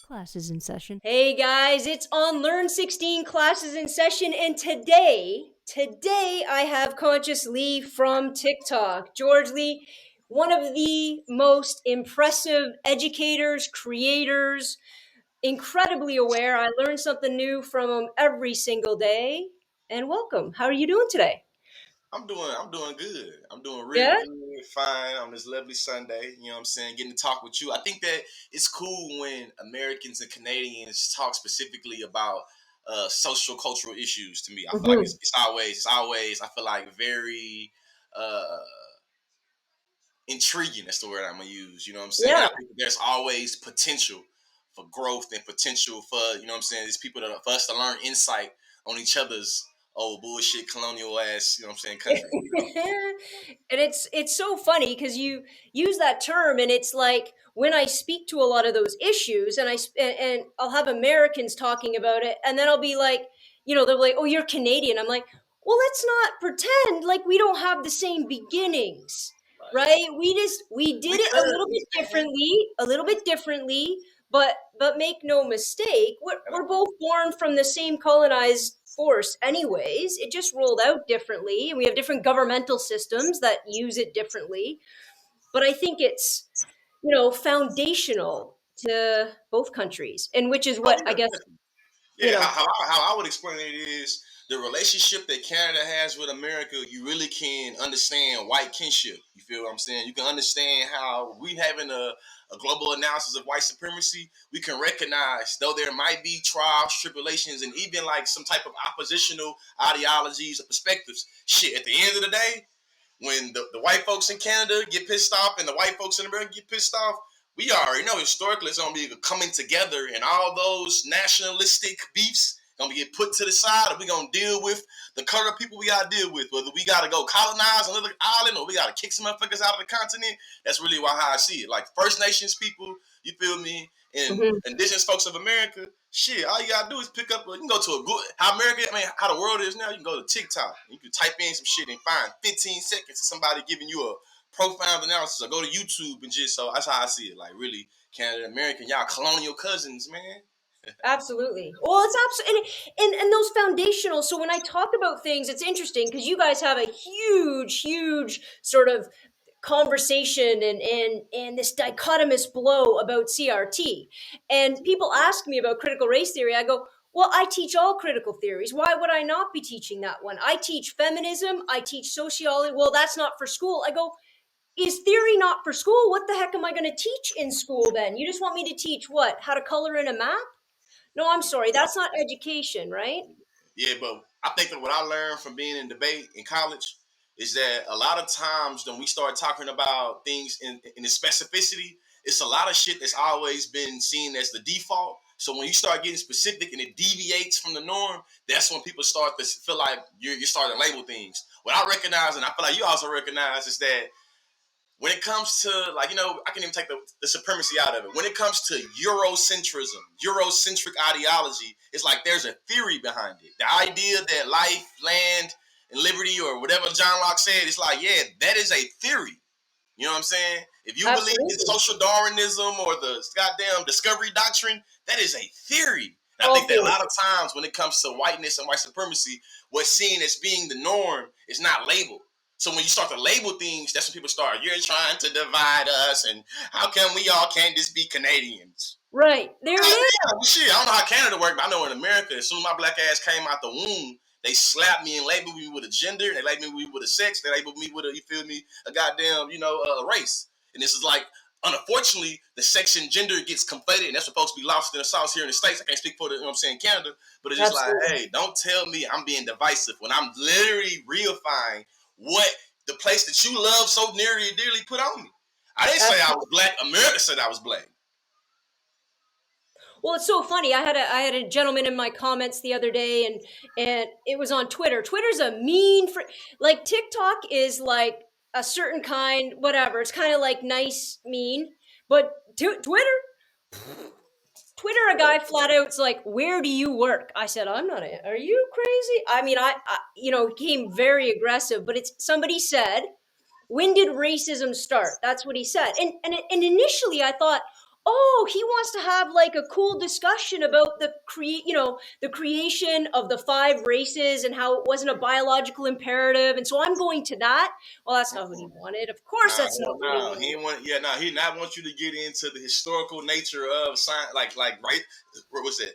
Classes in session. Hey guys, it's on Learn 16 classes in session, and today I have Conscious Lee from TikTok. George Lee, one of the most impressive educators, creators, incredibly aware. I learn something new from him every single day. And welcome. How are you doing today? I'm doing good. I'm doing real Yeah? good, fine on this lovely Sunday. You know what I'm saying? Getting to talk with you. I think that it's cool when Americans and Canadians talk specifically about social cultural issues. To me, I feel like Mhm. it's always I feel like very uh, intriguing. That's the word I'm gonna use. You know what I'm saying? And Yeah. I think there's always potential for growth and potential for you know what I'm saying. There's people that for us to learn insight on each other's old bullshit colonial ass. You know what I'm saying? Country. And it's so funny because you use that term, and it's like when I speak to a lot of those issues, and and I'll have Americans talking about it, and then I'll be like, they're like, "Oh, you're Canadian." I'm like, "Well, let's not pretend like we don't have the same beginnings, Right. right? We did We it could, we can. a little bit differently, but make no mistake, we're both born from the same colonized force anyways. It just rolled out differently, and we have different governmental systems that use it differently. But I think it's, foundational to both countries, and which is Oh what I yeah, guess, definitely. you Yeah. know, How I would explain it is the relationship that Canada has with America. You really can understand white kinship. You feel what I'm saying? You can understand how we having a global analysis of white supremacy. We can recognize though there might be trials, tribulations, and even like some type of oppositional ideologies or perspectives. Shit. At the end of the day, when the white folks in Canada get pissed off and the white folks in America get pissed off, we already know historically it's gonna be coming together, and all those nationalistic beefs gonna get put to the side, and we gonna deal with the current people we gotta deal with. Whether we gotta go colonize another island or we gotta kick some motherfuckers out of the continent, that's really how I see it. Like First Nations people, you feel me, and mhm. indigenous folks of America, shit, all you gotta do is pick up. You can go to a good how America. I mean, how the world is now. You can go to TikTok. You can type in some shit and find 15 seconds of somebody giving you a profound analysis. Or go to YouTube and just so that's how I see it. Like really, Canada, American, y'all colonial cousins, man. Absolutely. Well, it's absolutely, and those foundational. So when I talk about things, it's interesting because you guys have a huge sort of conversation and this dichotomous blow about CRT. And people ask me about critical race theory. I go, well, I teach all critical theories. Why would I not be teaching that one? I teach feminism. I teach sociology. Well, that's not for school. I go, is theory not for school? What the heck am I going to teach in school then? You just want me to teach what? How to color in a map? No, I'm sorry. That's not education, right? Yeah, but I think that what I learned from being in debate in college is that a lot of times when we start talking about things in the specificity, it's a lot of shit that's always been seen as the default. So when you start getting specific and it deviates from the norm, that's when people start to feel like you're starting to label things. What I recognize, and I feel like you also recognize, is that when it comes to like I can even take the supremacy out of it. When it comes to Eurocentrism, Eurocentric ideology, it's like there's a theory behind it. The idea that life, land, and liberty, or whatever John Locke said, it's like, yeah, that is a theory. You know what I'm saying? If you believe in Absolutely. social Darwinism or the goddamn discovery doctrine, that is a theory. And I All think that a theory. lot of times when it comes to whiteness and white supremacy, what's seen as being the norm is not labeled. So when you start to label things, that's when people start, you're trying to divide us, and how come we all can't just be Canadians? Right. There it is. Goddamn, shit, I don't know how Canada works, but I know in America, as soon as my black ass came out the womb, they slapped me and labeled me with a gender, they labeled me with a sex, they labeled me with a, you feel me, a goddamn, a race. And this is like, unfortunately, the sex and gender gets conflated, and that's supposed to be lost in the sauce here in the States. I can't speak for the, Canada, but it's just like, Absolutely. hey, don't tell me I'm being divisive when I'm literally reifying what the place that you love so nearly and dearly put on me. I didn't say I was Absolutely. black. America said I was black. Well, it's so funny. I had a gentleman in my comments the other day, and it was on Twitter. Twitter's a mean like TikTok is like a certain kind, whatever. It's kind of like nice, mean, but Twitter, a guy flat out's like, "Where do you work?" I said, "I'm not. Are you crazy?" I mean, became very aggressive. But it's somebody said, "When did racism start?" That's what he said. And initially, I thought, oh, he wants to have like a cool discussion about the the creation of the 5 races and how it wasn't a biological imperative. And so I'm going to that. Well, that's not what he wanted. Of course, Nah, that's not hell what he no. He wanted. didn't want. Yeah, no. He not want you to get into the historical nature of science, like right. What was it?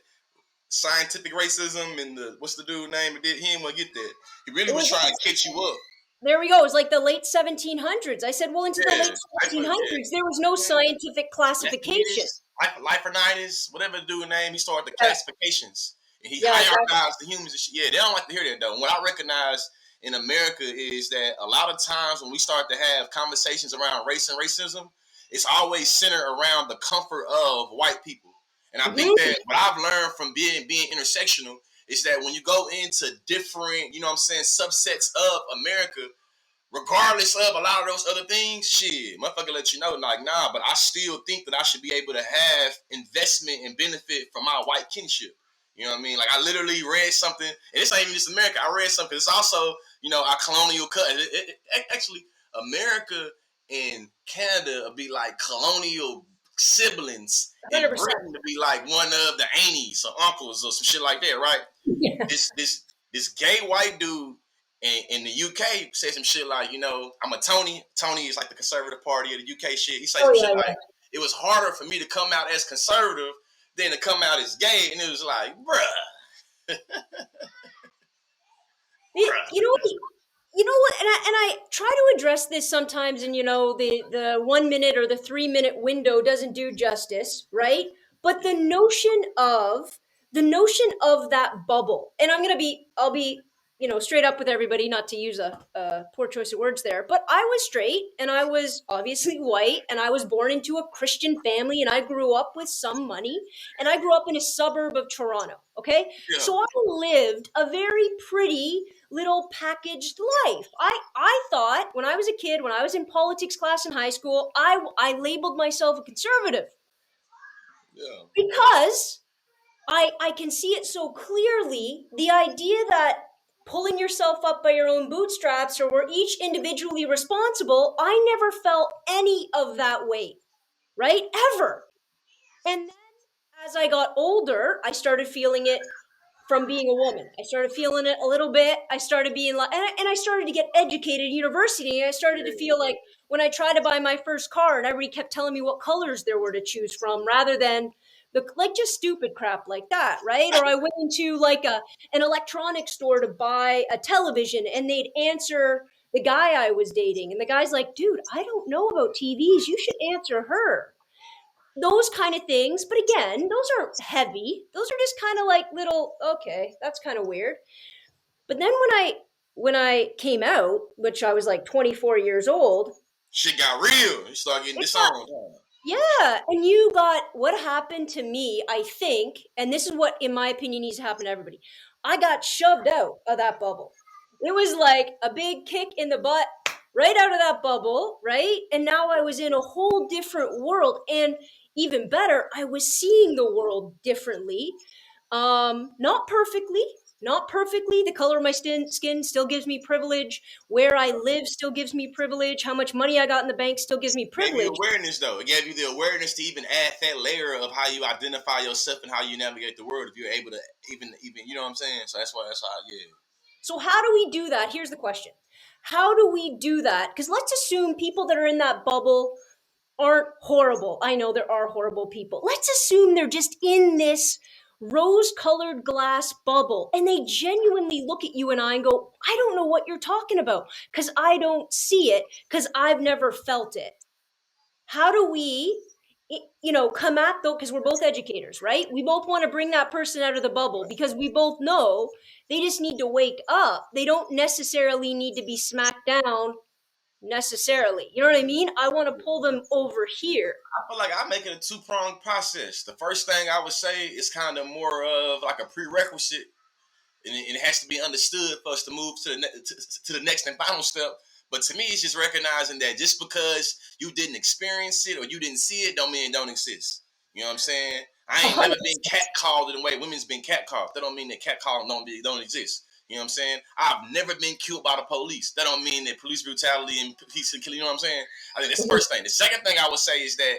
Scientific racism and the what's the dude name? He didn't want to get that. He really It was was trying to catch you up. There we go. It was like the late 1700s. I said, well, into the Yeah, late 1700s, there was no scientific classification. Leonidas, Lifenitis, whatever the dude name. He started the Yeah, classifications and he yeah, exactly. hierarchized the humans. And shit. Yeah, they don't like to hear that though. What I recognize in America is that a lot of times when we start to have conversations around race and racism, it's always centered around the comfort of white people. And I think Hmm. that what I've learned from being intersectional is that when you go into different, subsets of America, regardless of a lot of those other things, shit, motherfucker let you know, like, nah, but I still think that I should be able to have investment and benefit from my white kinship. You know what I mean? Like, I literally read something, and it's not even just America. I read something. It's also, our colonial cut. Actually, America and Canada would be like colonial siblings, and 100%. Britain to be like one of the aunties or uncles or some shit like that, right? Yeah. This gay white dude in the UK said some shit like, I'm a Tony. Tony is like the conservative party of the UK shit. He said Oh, some yeah, shit yeah. like, it was harder for me to come out as conservative than to come out as gay. And it was like, bruh. You know, what? And I try to address this sometimes, and the 1 minute or the 3 minute window doesn't do justice, right? But the notion of that bubble, and I'll be straight up with everybody, not to use a poor choice of words there, but I was straight and I was obviously white and I was born into a Christian family and I grew up with some money and I grew up in a suburb of Toronto. Okay, Yeah. so I lived a very pretty little packaged life. I thought when I was a kid, when I was in politics class in high school, I labeled myself a conservative Yeah. because I can see it so clearly. The idea that pulling yourself up by your own bootstraps or we're each individually responsible, I never felt any of that weight, right? Ever. And then as I got older, I started feeling it from being a woman. I started feeling it a little bit. I started being like, and I started to get educated at university. I started to feel like when I tried to buy my first car and everybody kept telling me what colors there were to choose from rather than like just stupid crap like that, right? Or I went into like an electronics store to buy a television and they'd answer the guy I was dating. And the guy's like, dude, I don't know about TVs. You should answer her, those kind of things. But again, those are heavy. Those are just kind of like little, okay, that's kind of weird. But then when I came out, which I was like 24 years old, Shit got real. You start getting it got disowned. yeah, and you got what happened to me, I think, and this is what in my opinion needs to happen to everybody. I got shoved out of that bubble. It was like a big kick in the butt right out of that bubble, right? And now I was in a whole different world, and even better, I was seeing the world differently. Not perfectly, not perfectly. The color of my skin still gives me privilege. Where I live still gives me privilege. How much money I got in the bank still gives me Gave you privilege. awareness though. It gave you the awareness to even add that layer of how you identify yourself and how you navigate the world. If you're able to even you know what I'm saying. So that's how yeah. So, how do we do that? Here's the question. How do we do that? Because let's assume people that are in that bubble aren't horrible. I know there are horrible people. Let's assume they're just in this rose colored glass bubble and they genuinely look at you and I and go, I don't know what you're talking about because I don't see it because I've never felt it. How do we come at though, because we're both educators, right? We both want to bring that person out of the bubble because we both know they just need to wake up. They don't necessarily need to be smacked down necessarily. You know what I mean? I want to pull them over here. I feel like I make it a two-pronged process. The first thing I would say is kind of more of like a prerequisite, and it has to be understood for us to move to the next and final step. But to me, it's just recognizing that just because you didn't experience it or you didn't see it, don't mean it don't exist. You know what I'm saying? I ain't never been catcalled in the way women's been catcalled. That don't mean that catcalling don't exist. You know what I'm saying? I've never been killed by the police. That don't mean that police brutality and police and killing. You know what I'm saying? I think that's the first thing. The second thing I would say is that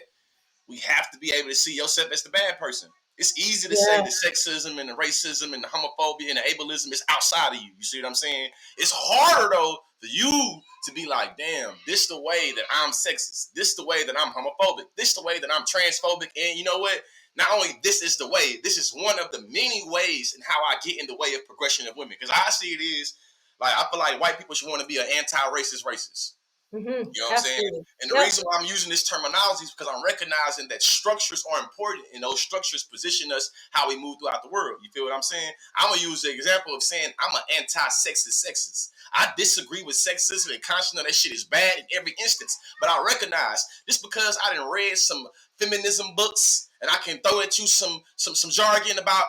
we have to be able to see yourself as the bad person. It's easy to say the sexism and the racism and the homophobia and the ableism is outside of you. You see what I'm saying? It's harder though for you to be like, damn, this the way that I'm sexist. This the way that I'm homophobic. This the way that I'm transphobic. And you know what? Not only this is the way, this is one of the many ways in how I get in the way of progression of women. Because I see it is, like, I feel like white people should want to be an anti-racist racist. Mm-hmm. You know what I'm saying? And the reason why I'm using this terminology is because I'm recognizing that structures are important, and those structures position us how we move throughout the world. You feel what I'm saying? I'm going to use the example of saying I'm an anti-sexist. I disagree with sexism and constantly that shit is bad in every instance. But I recognize just because I done read some feminism books and I can throw at you some jargon about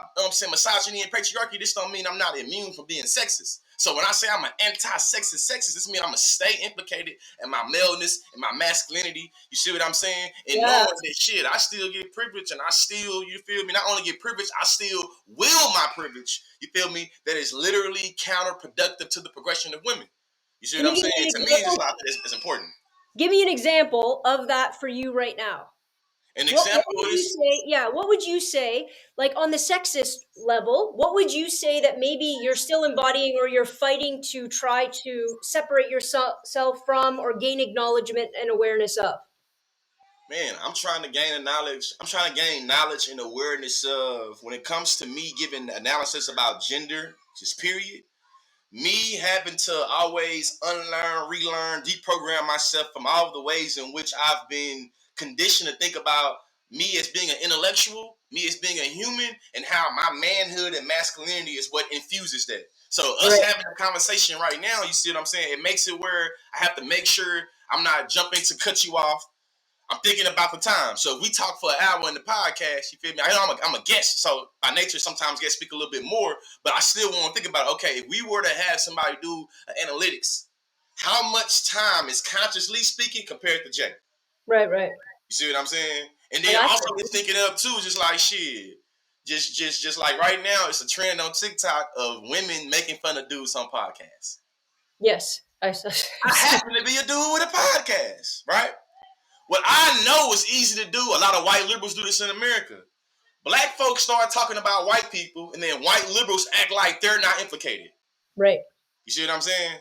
misogyny and patriarchy, this don't mean I'm not immune from being sexist. So when I say I'm an anti-sexist, this means I'm going to stay implicated in my maleness and my masculinity. You see what I'm saying? And knowing that shit, I still get privilege and I still, you feel me, not only get privilege, I still will my privilege, you feel me, that is literally counterproductive to the progression of women. You see what I'm saying? To me, it's important. Give me an example of that for you right now. An example what would you say, like on the sexist level, what would you say that maybe you're still embodying or you're fighting to try to separate yourself from or gain acknowledgement and awareness of? Man, I'm trying to gain knowledge. I'm trying to gain knowledge and awareness of, when it comes to me giving analysis about gender, just period, me having to always unlearn, relearn, deprogram myself from all of the ways in which I've been conditioned to think about me as being an intellectual, me as being a human, and how my manhood and masculinity is what infuses that. So us having a conversation right now, you see what I'm saying? It makes it where I have to make sure I'm not jumping to cut you off. I'm thinking about the time. So if we talk for an hour in the podcast, you feel me? I know I'm a guest, so by nature, sometimes guests speak a little bit more, but I still want to think about, okay, if we were to have somebody do analytics, how much time is consciously speaking compared to Jay? Right. You see what I'm saying? And then also thinking up too, just like shit. Just like right now, it's a trend on TikTok of women making fun of dudes on podcasts. Yes. I happen to be a dude with a podcast, right? What I know is easy to do. A lot of white liberals do this in America. Black folks start talking about white people, and then white liberals act like they're not implicated. Right. You see what I'm saying?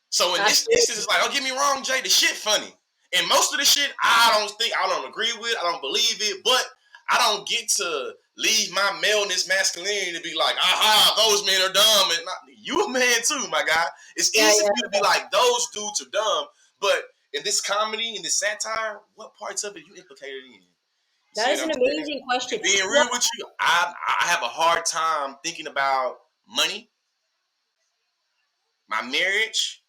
So in this instance, it's like, don't get me wrong, Jay, the shit funny. And most of the shit, I don't agree with, I don't believe it, but I don't get to leave my maleness, masculinity to be like, those men are dumb. And you a man too, my guy. It's easy for you to be like, those dudes are dumb, but in this comedy, in this satire, what parts of it you implicated in? That is an amazing question. Being real with you, I have a hard time thinking about money, my marriage,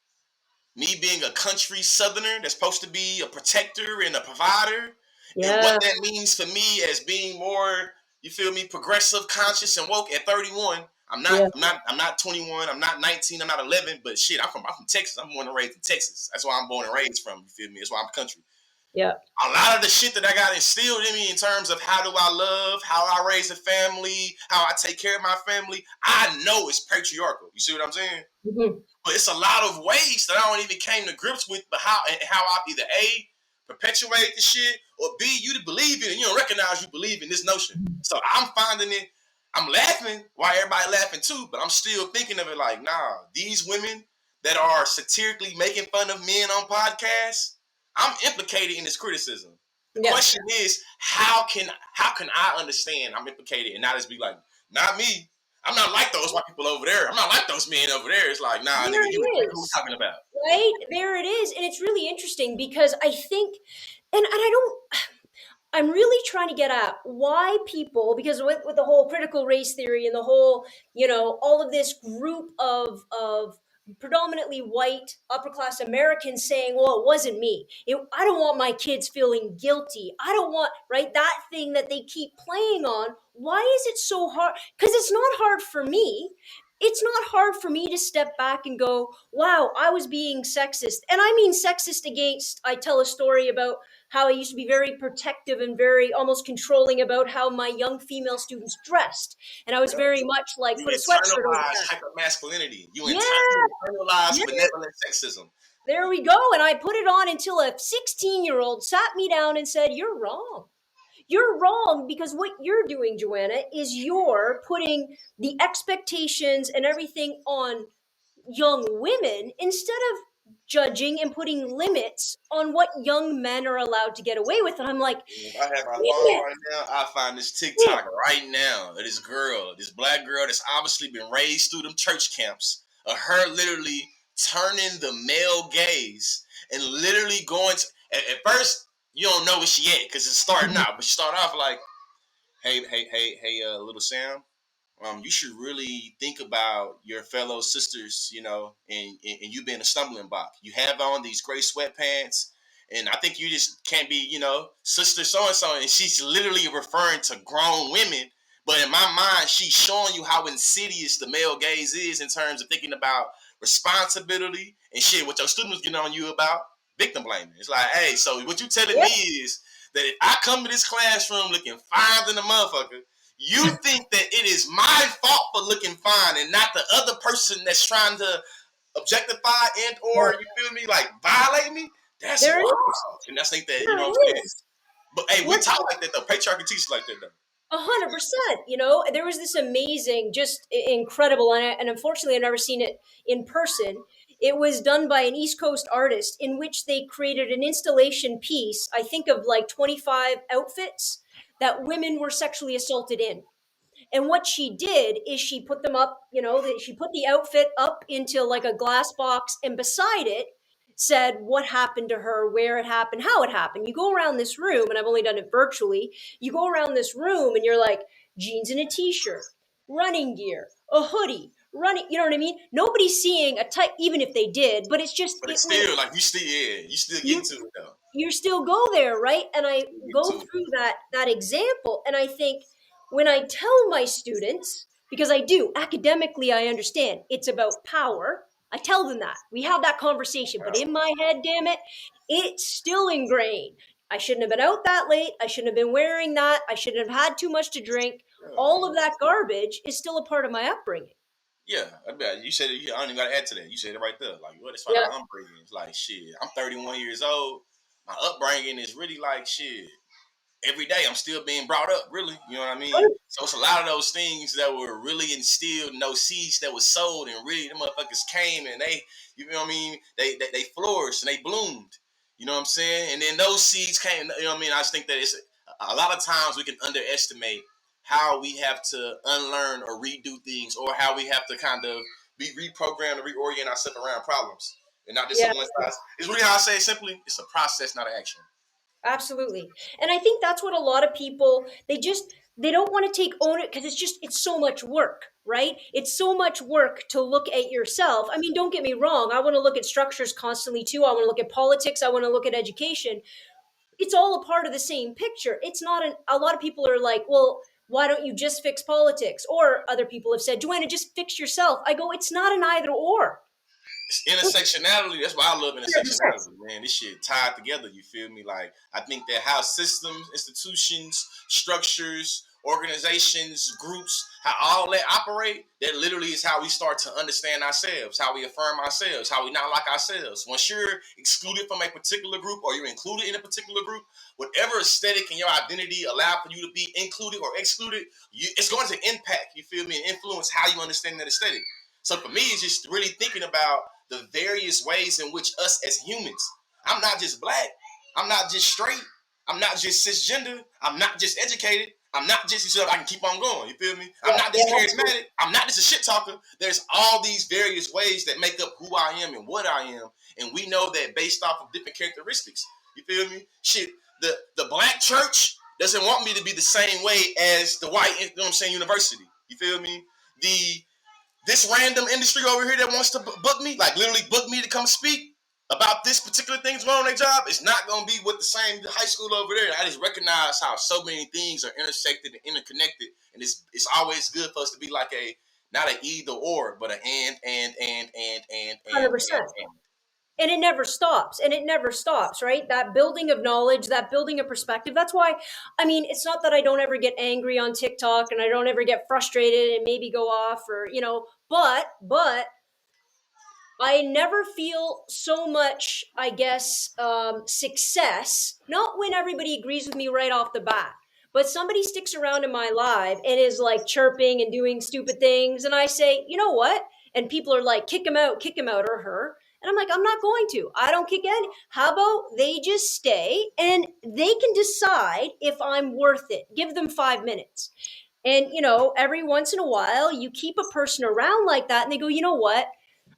me being a country southerner that's supposed to be a protector and a provider, and what that means for me as being more, you feel me, progressive, conscious, and woke at 31. I'm not 21. I'm not 19. I'm not 11. But shit, I'm from Texas. I'm born and raised in Texas. That's where I'm born and raised from. You feel me? That's why I'm country. Yeah. A lot of the shit that I got instilled in me in terms of how do I love, how I raise a family, how I take care of my family, I know it's patriarchal. You see what I'm saying? Mm-hmm. But it's a lot of ways that I don't even came to grips with, but how I either A, perpetuate the shit, or B, you to believe in it. You don't recognize you believe in this notion. So I'm finding it. I'm laughing while everybody laughing too, but I'm still thinking of it like, nah, these women that are satirically making fun of men on podcasts, I'm implicated in this criticism. The question is, how can I understand I'm implicated and not just be like, not me. I'm not like those white people over there. I'm not like those men over there. It's like, nah, nigga, you know what we're talking about. Right? There it is. And it's really interesting because I think, I'm really trying to get at why people, because with the whole critical race theory and the whole, all of this group of predominantly white upper class Americans saying, well, it wasn't me. I don't want my kids feeling guilty. I don't want, right, that thing that they keep playing on. Why is it so hard? Because it's not hard for me. It's not hard for me to step back and go, wow, I was being sexist. And I mean sexist against, I tell a story about how I used to be very protective and very almost controlling about how my young female students dressed. And I was very much like, put a sweatshirt over that. Hypermasculinity. You internalized benevolent sexism. There we go. And I put it on until a 16-year-old sat me down and said, you're wrong. you're wrong, because what you're doing, Joanna, is you're putting the expectations and everything on young women instead of judging and putting limits on what young men are allowed to get away with. And I'm like, If I have my phone yeah, right now, I find this yeah, TikTok right now of this girl, this black girl that's obviously been raised through them church camps, of her literally turning the male gaze and literally going to, at first, you don't know where she at because it's starting out, but she start off like, hey, little Sam, you should really think about your fellow sisters, and you being a stumbling block. You have on these gray sweatpants, and I think you just can't be, sister so and so. And she's literally referring to grown women. But in my mind, she's showing you how insidious the male gaze is in terms of thinking about responsibility and shit. What your students getting on you about victim blaming. It's like, hey, so what you telling me yeah. is that if I come to this classroom looking fine than a motherfucker, you think that it is my fault for looking fine and not the other person that's trying to objectify and or you feel me like violate me? That's There it wild. is. And I think that, you There know it what I'm saying? is. But hey, we What talk like that though. Patriarchy teaches like that though. 100%. There was this amazing, just incredible, and unfortunately, I've never seen it in person. It was done by an East Coast artist in which they created an installation piece, I think of like 25 outfits that women were sexually assaulted in. And what she did is she put them up, she put the outfit up into like a glass box, and beside it said what happened to her, where it happened, how it happened. You go around this room, and I've only done it virtually. You go around this room and you're like, jeans and a t shirt, running gear, a hoodie, running, you know what I mean? Nobody's seeing a type, even if they did, but it's just, But it's still like you still you, getting to it though. you still go there, right? And I You go getting to it. through that example, and I think, when I tell my students, because I do academically, I understand it's about power. I tell them that we have that conversation, but in my head, damn it, it's still ingrained. I shouldn't have been out that late. I shouldn't have been wearing that. I shouldn't have had too much to drink. All of that garbage is still a part of my upbringing. Yeah, I bet you said it. I don't even got to add to that. You said it right there. Like, what? It's fine. Yeah, I'm upbringing. It's like shit. I'm 31 years old. My upbringing is really like shit. Every day I'm still being brought up, really. You know what I mean? So it's a lot of those things that were really instilled, and those seeds that was sowed, and really the motherfuckers came and they, you know what I mean? They flourished and they bloomed. You know what I'm saying? And then those seeds came. You know what I mean? I just think that it's a lot of times we can underestimate how we have to unlearn or redo things, or how we have to kind of be reprogrammed or reorient ourselves around problems, and not just yeah. something like that. It's really how I say it simply. It's a process, not an action. Absolutely. And I think that's what a lot of people, they don't want to take ownership, because it's so much work, right? It's so much work to look at yourself. I mean, don't get me wrong. I want to look at structures constantly too. I want to look at politics. I want to look at education. It's all a part of the same picture. It's not a lot of people are like, well, why don't you just fix politics? Or other people have said, Joanna, just fix yourself. I go, it's not an either or. It's intersectionality. That's why I love 100%. intersectionality, man. This shit tied together. You feel me? Like I think that how systems, institutions, structures, organizations, groups, how all that operate, that literally is how we start to understand ourselves, how we affirm ourselves, how we not like ourselves. Once you're excluded from a particular group or you're included in a particular group, whatever aesthetic and your identity allow for you to be included or excluded, it's going to impact, you feel me, and influence how you understand that aesthetic. So for me, it's just really thinking about the various ways in which us as humans, I'm not just black, I'm not just straight, I'm not just cisgender, I'm not just educated, I'm not just, I can keep on going, you feel me? I'm Yeah, not yeah, just absolutely. charismatic, I'm not just a shit talker. There's all these various ways that make up who I am and what I am. And we know that based off of different characteristics. You feel me? Shit, the black church doesn't want me to be the same way as the white, you know what I'm saying, university. You feel me? The This random industry over here that wants to book me, like literally book me to come speak about this particular thing's wrong on their job, it's not going to be with the same high school over there. I just recognize how so many things are intersected and interconnected, and it's always good for us to be like a not an either or, but an and. 100%. And it never stops, and it never stops, right? That building of knowledge, that building of perspective. That's why, I mean, it's not that I don't ever get angry on TikTok, and I don't ever get frustrated and maybe go off, or but I never feel so much, I guess, success, not when everybody agrees with me right off the bat, But somebody sticks around in my live and is like chirping and doing stupid things. And I say, you know what? And people are like, kick him out, or her. And I'm like, I'm not going to. I don't kick any. How about they just stay and they can decide if I'm worth it? Give them 5 minutes. And, every once in a while, you keep a person around like that and they go, you know what?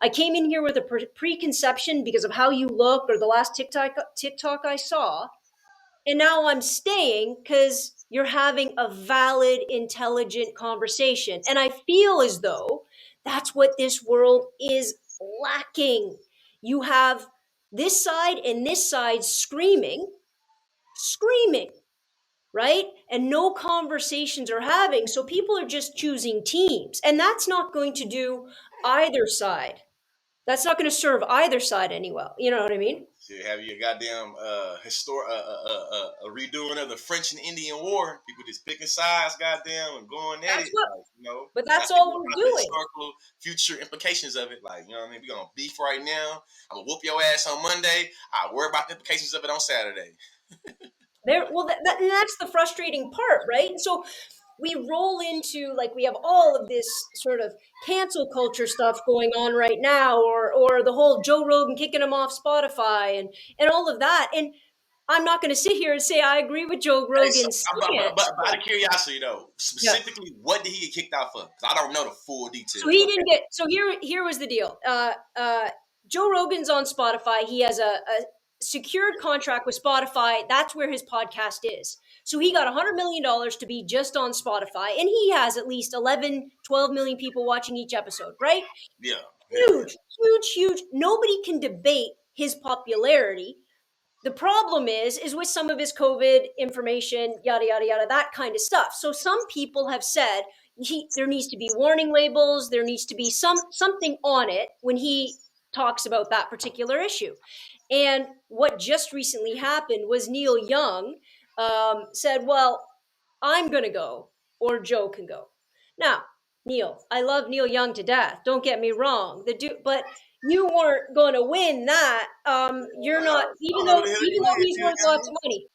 I came in here with a preconception because of how you look or the last TikTok I saw. And now I'm staying because you're having a valid, intelligent conversation. And I feel as though that's what this world is lacking. You have this side and this side screaming, right? And no conversations are having. So people are just choosing teams. And that's not going to do either side. That's not going to serve either side any well. You know what I mean? You have your goddamn a redoing of the French and Indian War. People just picking sides, goddamn, and going at it. But that's all we're doing. Historical future implications of it, like, you know what I mean? We're gonna beef right now. I'm gonna whoop your ass on Monday. I worry about the implications of it on Saturday. That's the frustrating part, right? And so we roll into, like, we have all of this sort of cancel culture stuff going on right now, or the whole Joe Rogan kicking him off Spotify and all of that. And I'm not going to sit here and say I agree with Joe Rogan's but out of curiosity, though, specifically, what did he get kicked out for? Because I don't know the full details. So he didn't get. So here was the deal. Joe Rogan's on Spotify. He has a secured contract with Spotify. That's where his podcast is. So he got $100 million to be just on Spotify, and he has at least 11, 12 million people watching each episode, right? Yeah. Huge. Nobody can debate his popularity. The problem is with some of his COVID information, yada, yada, yada, that kind of stuff. So some people have said there needs to be warning labels. There needs to be something on it when he talks about that particular issue. And what just recently happened was Neil Young said, well, I'm going to go, or Joe can go. Now, Neil, I love Neil Young to death. Don't get me wrong. But you weren't going to win that. You're not, even though he's worth lots of money,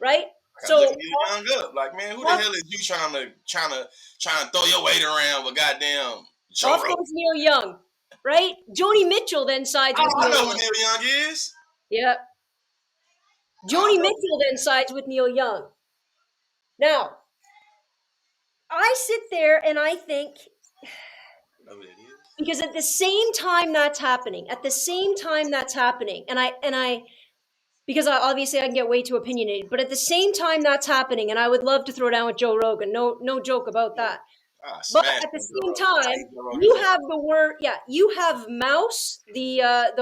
right? So Young up, like, man, who the hell is you trying to throw your weight around with goddamn Joe Rogan? Off goes Neil Young, right? Joni Mitchell then sides with Neil Young. I know who Neil Young is. Yep. Joni Mitchell then sides with Neil Young. Now, I sit there and I think, because at the same time that's happening, because obviously I can get way too opinionated, but at the same time that's happening, and I would love to throw down with Joe Rogan, no joke about that. But at the same time, you have the word, you have Mouse, the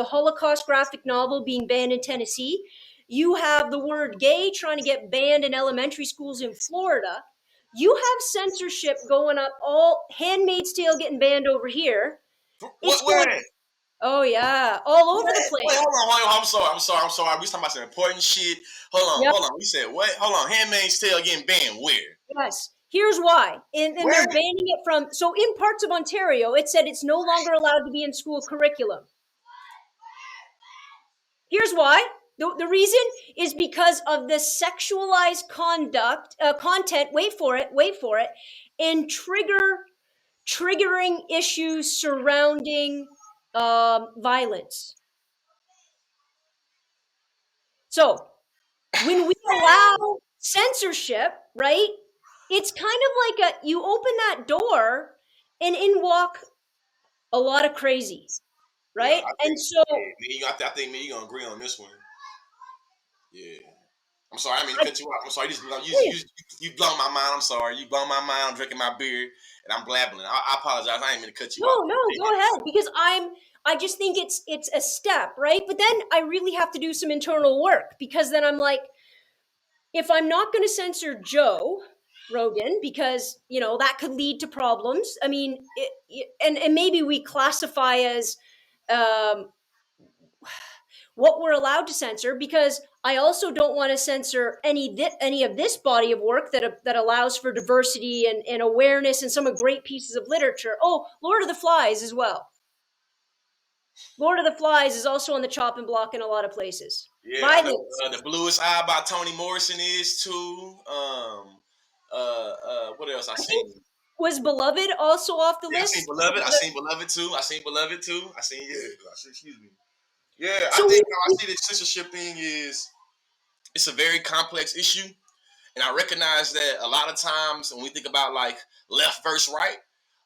Holocaust graphic novel being banned in Tennessee. You have the word gay trying to get banned in elementary schools in Florida. You have censorship going up, all Handmaid's Tale getting banned over here. Oh yeah, all over the place. Wait, hold on. I'm sorry. We talking about some important shit. Hold on. We said what? Hold on. Handmaid's Tale getting banned where? Yes. Here's why. And they're banning it from, so in parts of Ontario, it said it's no longer allowed to be in school curriculum. Here's why. The reason is because of the sexualized content, wait for it, and triggering issues surrounding violence. So when we allow censorship, right, it's kind of like you open that door and in walk a lot of crazies, right? I think you're going to agree on this one. Yeah. I'm sorry, I mean to cut you off. I'm sorry, you blown my mind. I'm sorry. You blown my mind. I'm drinking my beer and I'm blabbling. I apologize. I ain't mean to cut you off. No, go ahead. Because I just think it's a step, right? But then I really have to do some internal work, because then I'm like, if I'm not going to censor Joe Rogan, because, that could lead to problems. I mean, and maybe we classify as what we're allowed to censor, because I also don't want to censor any of this body of work that allows for diversity and awareness and some of great pieces of literature. Oh, Lord of the Flies as well. Lord of the Flies is also on the chopping block in a lot of places. Yeah, I know Violence. The Bluest Eye by Toni Morrison is too. What else I I think seen? was Beloved also off the Yeah, I seen list? Beloved. I seen Beloved too. I seen Beloved too. I seen excuse me. Yeah, I So think how I see the censorship thing is it's a very complex issue, and I recognize that a lot of times when we think about like left versus right,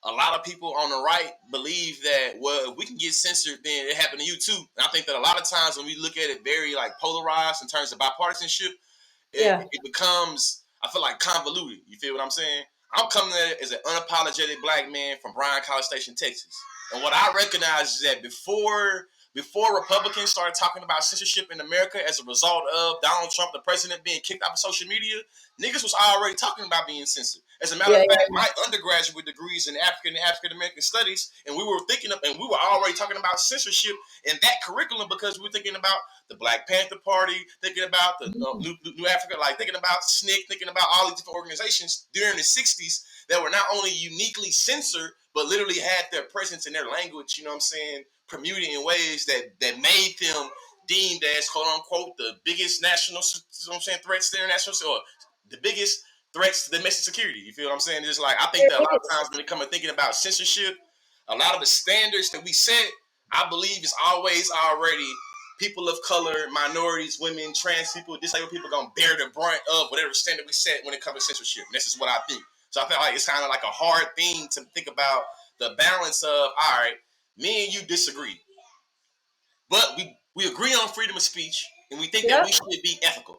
a lot of people on the right believe that, well, if we can get censored, then it happened to you too. And I think that a lot of times when we look at it very like polarized in terms of bipartisanship, yeah, it becomes, I feel like, convoluted. You feel what I'm saying? I'm coming at it as an unapologetic black man from Bryan College Station, Texas. And what I recognize is that before Republicans started talking about censorship in America as a result of Donald Trump, the president, being kicked off of social media, niggas was already talking about being censored. As a matter yeah, of yeah, fact, my undergraduate degrees in African American studies, and we were already talking about censorship in that curriculum because we were thinking about the Black Panther Party, thinking about the New Africa, like thinking about SNCC, thinking about all these different organizations during the 60s that were not only uniquely censored, but literally had their presence in their language, you know what I'm saying, permuted in ways that made them deemed as, quote unquote, the biggest national, you know what I'm saying, threats to international, or the biggest threats to domestic security. You feel what I'm saying? It's like, I think that a lot of times when it comes to thinking about censorship, a lot of the standards that we set, I believe is always already people of color, minorities, women, trans people, disabled people gonna bear the brunt of whatever standard we set when it comes to censorship. And this is what I think. So I feel like it's kind of like a hard thing to think about the balance of, all right, me and you disagree, but we agree on freedom of speech and we think that yeah. we should be ethical.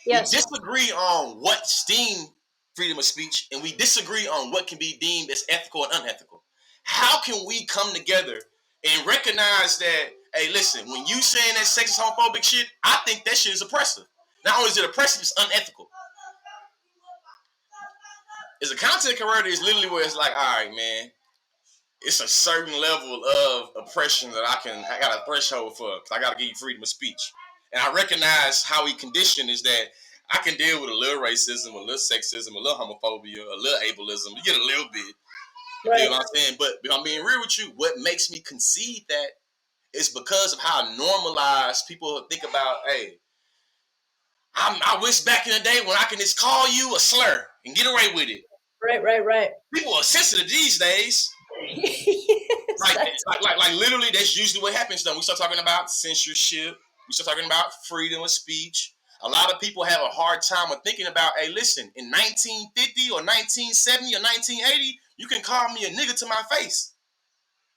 We Yes, disagree on what's deemed freedom of speech and we disagree on what can be deemed as ethical and unethical. How can we come together and recognize that, hey, listen, when you saying that sexist, homophobic shit, I think that shit is oppressive. Not only is it oppressive, it's unethical. As a content creator, it's literally where it's like, all right, man, it's a certain level of oppression that I got a threshold for, because I got to give you freedom of speech. And I recognize how we condition is that I can deal with a little racism, a little sexism, a little homophobia, a little ableism. You get a little bit. You right. feel what I'm saying? But if I'm being real with you, what makes me concede that is because of how normalized people think about, hey, I wish back in the day when I can just call you a slur and get away with it. Right. People are sensitive these days. Yes, Like literally, that's usually what happens though. We start talking about censorship. We start talking about freedom of speech. A lot of people have a hard time with thinking about, hey, listen, in 1950 or 1970 or 1980, you can call me a nigga to my face.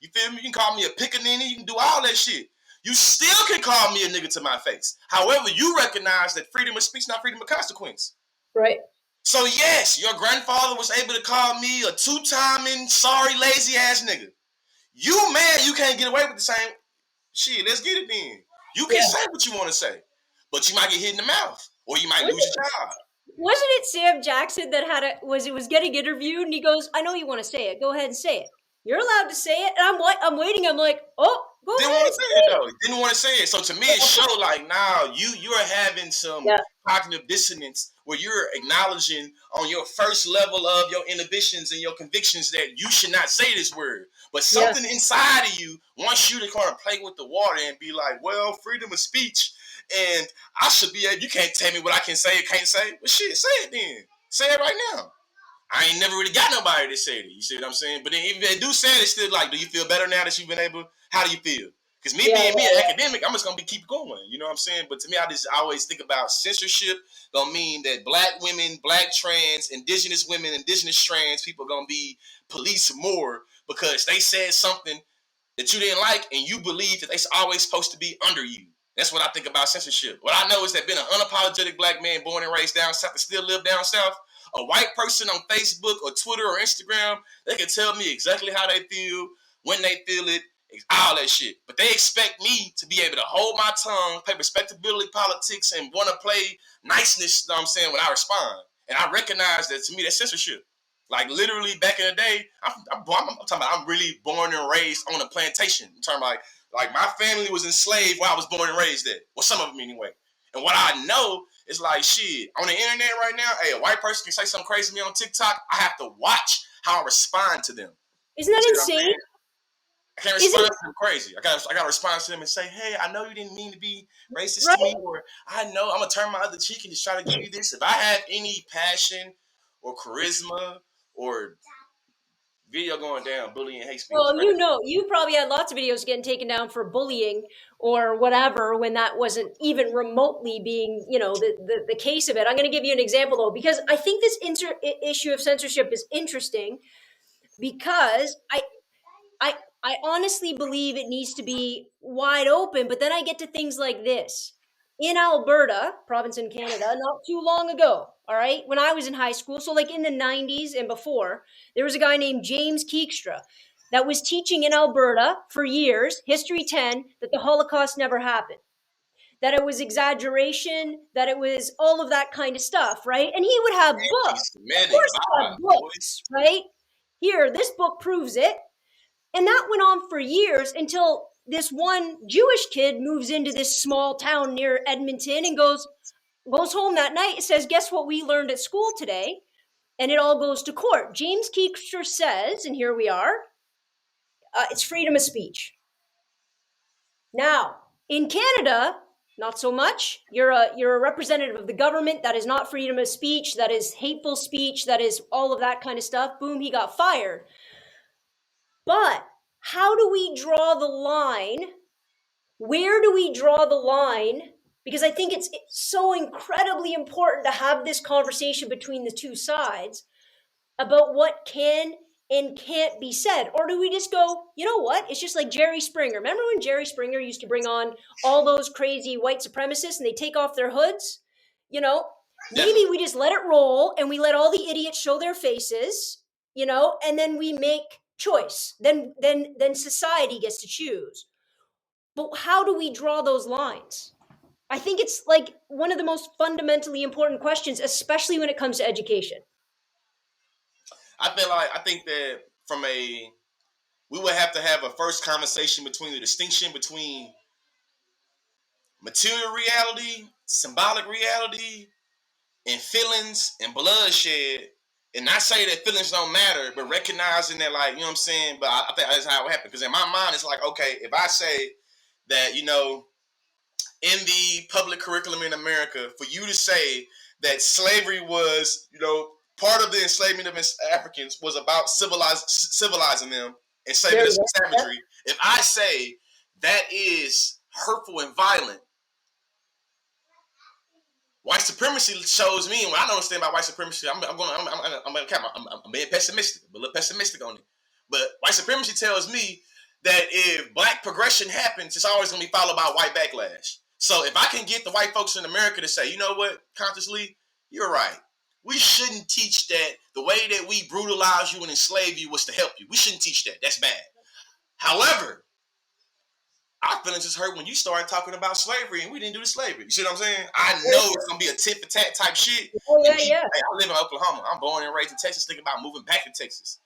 You feel me? You can call me a pickaninny. You can do all that shit. You still can call me a nigga to my face. However, you recognize that freedom of speech, not freedom of consequence. right. So yes, your grandfather was able to call me a two-timing, sorry, lazy ass nigga. You mad you can't get away with the same shit. Let's get it then. You can Yeah. say what you want to say, but you might get hit in the mouth, or you might lose your job. Wasn't it Sam Jackson that had was getting interviewed and he goes, "I know you want to say it. Go ahead and say it. You're allowed to say it." And I'm waiting. I'm like, "Oh, go Didn't ahead want and to say say it it." though. Didn't want to say it. So to me, it showed like, now you're having some Yeah. cognitive dissonance where you're acknowledging on your first level of your inhibitions and your convictions that you should not say this word. But something inside of you wants you to kind of play with the water and be like, well, freedom of speech, and I should be able, you can't tell me what I can say or can't say. Well, shit, say it then. Say it right now. I ain't never really got nobody to say it. You see what I'm saying? But then even if they do say it, it's still like, do you feel better now that you've been able? How do you feel? Because me being an academic, I'm just gonna keep going. You know what I'm saying? But to me, I just always think about censorship. Don't mean that black women, black trans, indigenous women, indigenous trans people gonna be policed more because they said something that you didn't like and you believe that they're always supposed to be under you. That's what I think about censorship. What I know is that being an unapologetic black man born and raised down south and still live down south, a white person on Facebook or Twitter or Instagram, they can tell me exactly how they feel, when they feel it, all that shit. But they expect me to be able to hold my tongue, play respectability politics, and want to play niceness, you know what I'm saying, when I respond. And I recognize that to me, that's censorship. Like literally back in the day, I'm talking about I'm really born and raised on a plantation. I'm talking about like my family was enslaved where I was born and raised at. Well, some of them anyway. And what I know is like, shit, on the internet right now, hey, a white person can say something crazy to me on TikTok. I have to watch how I respond to them. Isn't that See what I'm insane? saying? I can't respond to them crazy. I gotta respond to them and say, hey, I know you didn't mean to be racist right? to me, or I know I'm gonna turn my other cheek and just try to give you this. If I have any passion or charisma or video going down, bullying, hate speech, Well, you probably had lots of videos getting taken down for bullying or whatever when that wasn't even remotely being, the case of it. I'm going to give you an example though, because I think this issue of censorship is interesting because I, I honestly believe it needs to be wide open, but then I get to things like this. In Alberta, province in Canada, not too long ago, all right, when I was in high school, so like in the 90s and before, there was a guy named James Keekstra that was teaching in Alberta for years, History 10, that the Holocaust never happened, that it was exaggeration, that it was all of that kind of stuff, right? And he would have books. Of anti-Semitic course, he had books, right? Here, this book proves it. And that went on for years until this one Jewish kid moves into this small town near Edmonton and goes home that night and says, guess what we learned at school today? And it all goes to court. James Keekstra says, and here we are, it's freedom of speech. Now, in Canada, not so much. You're a representative of the government. That is not freedom of speech. That is hateful speech. That is all of that kind of stuff. Boom, he got fired. But how do we draw the line? Where do we draw the line? Because I think it's so incredibly important to have this conversation between the two sides about what can and can't be said. Or do we just go, you know what? It's just like Jerry Springer. Remember when Jerry Springer used to bring on all those crazy white supremacists and they take off their hoods? Maybe we just let it roll and we let all the idiots show their faces, and then we make choice. Then society gets to choose. But how do we draw those lines? I think it's like one of the most fundamentally important questions, especially when it comes to education. I think that we would have to have a first conversation between the distinction between material reality, symbolic reality, and feelings and bloodshed. And not say that feelings don't matter, but recognizing that, like, you know what I'm saying? But I think that's how it happened. Because in my mind, it's like, okay, if I say that, in the public curriculum in America, for you to say that slavery was, part of the enslavement of Africans was about civilizing them and saving us from savagery. If I say that is hurtful and violent, white supremacy shows me, and what I don't understand about white supremacy, I'm being pessimistic, a little pessimistic on it. But white supremacy tells me that if black progression happens, it's always going to be followed by white backlash. So if I can get the white folks in America to say, you know what, consciously, you're right. We shouldn't teach that the way that we brutalize you and enslave you was to help you. We shouldn't teach that. That's bad. However, our feelings is hurt when you started talking about slavery and we didn't do the slavery. You see what I'm saying? I know it's going to be a tit for tat type shit. Oh, yeah. Hey, I live in Oklahoma. I'm born and raised in Texas, thinking about moving back to Texas.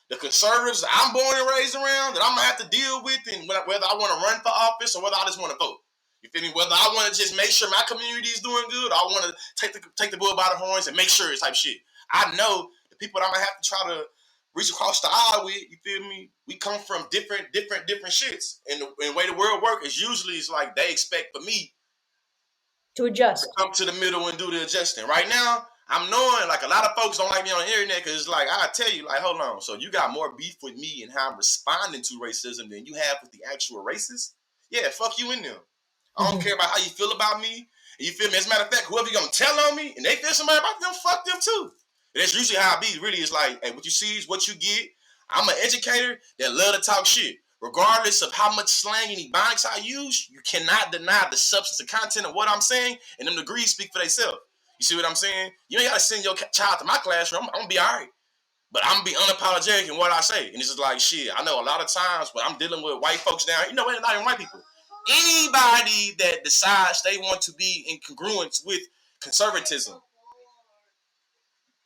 The conservatives I'm born and raised around that I'm going to have to deal with, and whether I want to run for office or whether I just want to vote. You feel me? Whether I want to just make sure my community is doing good or I want to take the bull by the horns and make sure it's type shit. I know the people that I'm going to have to try to reach across the aisle with, you feel me? We come from different shits. And the way the world works is usually it's like they expect for me to adjust. To come to the middle and do the adjusting. Right now, I'm knowing like a lot of folks don't like me on the internet because it's like, I tell you, like, hold on. So you got more beef with me and how I'm responding to racism than you have with the actual racists? Yeah, fuck you in them. I don't care about how you feel about me. You feel me? As a matter of fact, whoever you're going to tell on me and they feel somebody about them, fuck them too. And that's usually how I be. Really, it's like, hey, what you see is what you get. I'm an educator that love to talk shit. Regardless of how much slang and ebonics I use, you cannot deny the substance and content of what I'm saying, and them degrees speak for themselves. You see what I'm saying? You ain't got to send your child to my classroom. I'm going to be all right. But I'm going to be unapologetic in what I say. And it's just like, shit, I know a lot of times when I'm dealing with white folks down, not even white people. Anybody that decides they want to be in congruence with conservatism,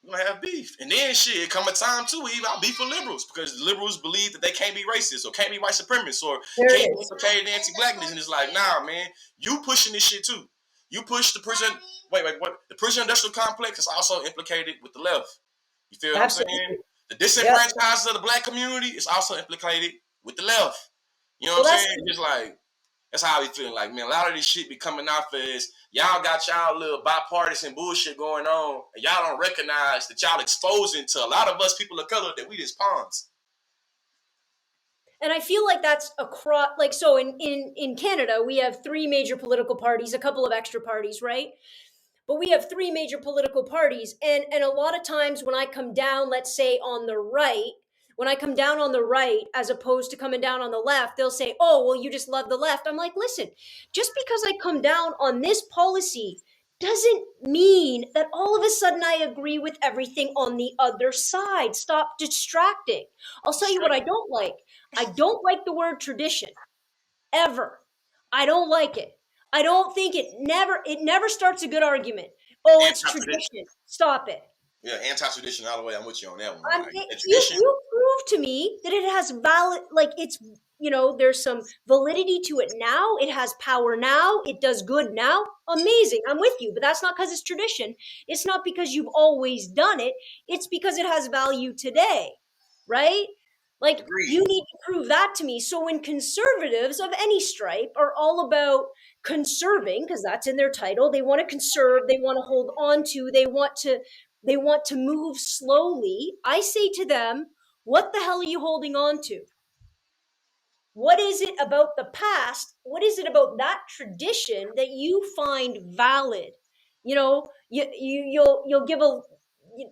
you're going to have beef. And then shit, it come a time too, even I'll beef with liberals because liberals believe that they can't be racist or can't be white supremacists or can't be implicated in anti-blackness. And it's like, nah, man, you pushing this shit too. You push the prison, what? The prison industrial complex is also implicated with the left. You feel what I'm saying? The disenfranchisement of the black community is also implicated with the left. You know Well, what I'm that's saying? Just like, that's how I be feeling. Like, man, a lot of this shit be coming out as y'all got y'all little bipartisan bullshit going on, and y'all don't recognize that y'all exposing to a lot of us people of color that we just pawns. and I feel like that's across, like, so in Canada we have three major political parties, a couple of extra parties, right? But we have three major political parties, and a lot of times when I come down, let's say on the right, when I come down on the right as opposed to coming down on the left, they'll say, oh, well, you just love the left. I'm like, listen, just because I come down on this policy doesn't mean that all of a sudden I agree with everything on the other side. Stop distracting. I'll tell you what I don't like. I don't like the word tradition, ever. I don't like it. I don't think it never starts a good argument. Oh, it's Anti-tradition. tradition. Stop it. Yeah, anti-tradition all the way. I'm with you on that one. I'm Like, it, that you tradition. you prove to me that it has valid, like, it's, there's some validity to it now. It has power now. It does good now. Amazing. I'm with you, but that's not because it's tradition. It's not because you've always done it. It's because it has value today, right? Like, you Agreed. need to prove that to me. So when conservatives of any stripe are all about conserving, because that's in their title, they want to conserve, they want to hold on to, they want to move slowly. I say to them, what the hell are you holding on to? What is it about the past? What is it about that tradition that you find valid? You'll give a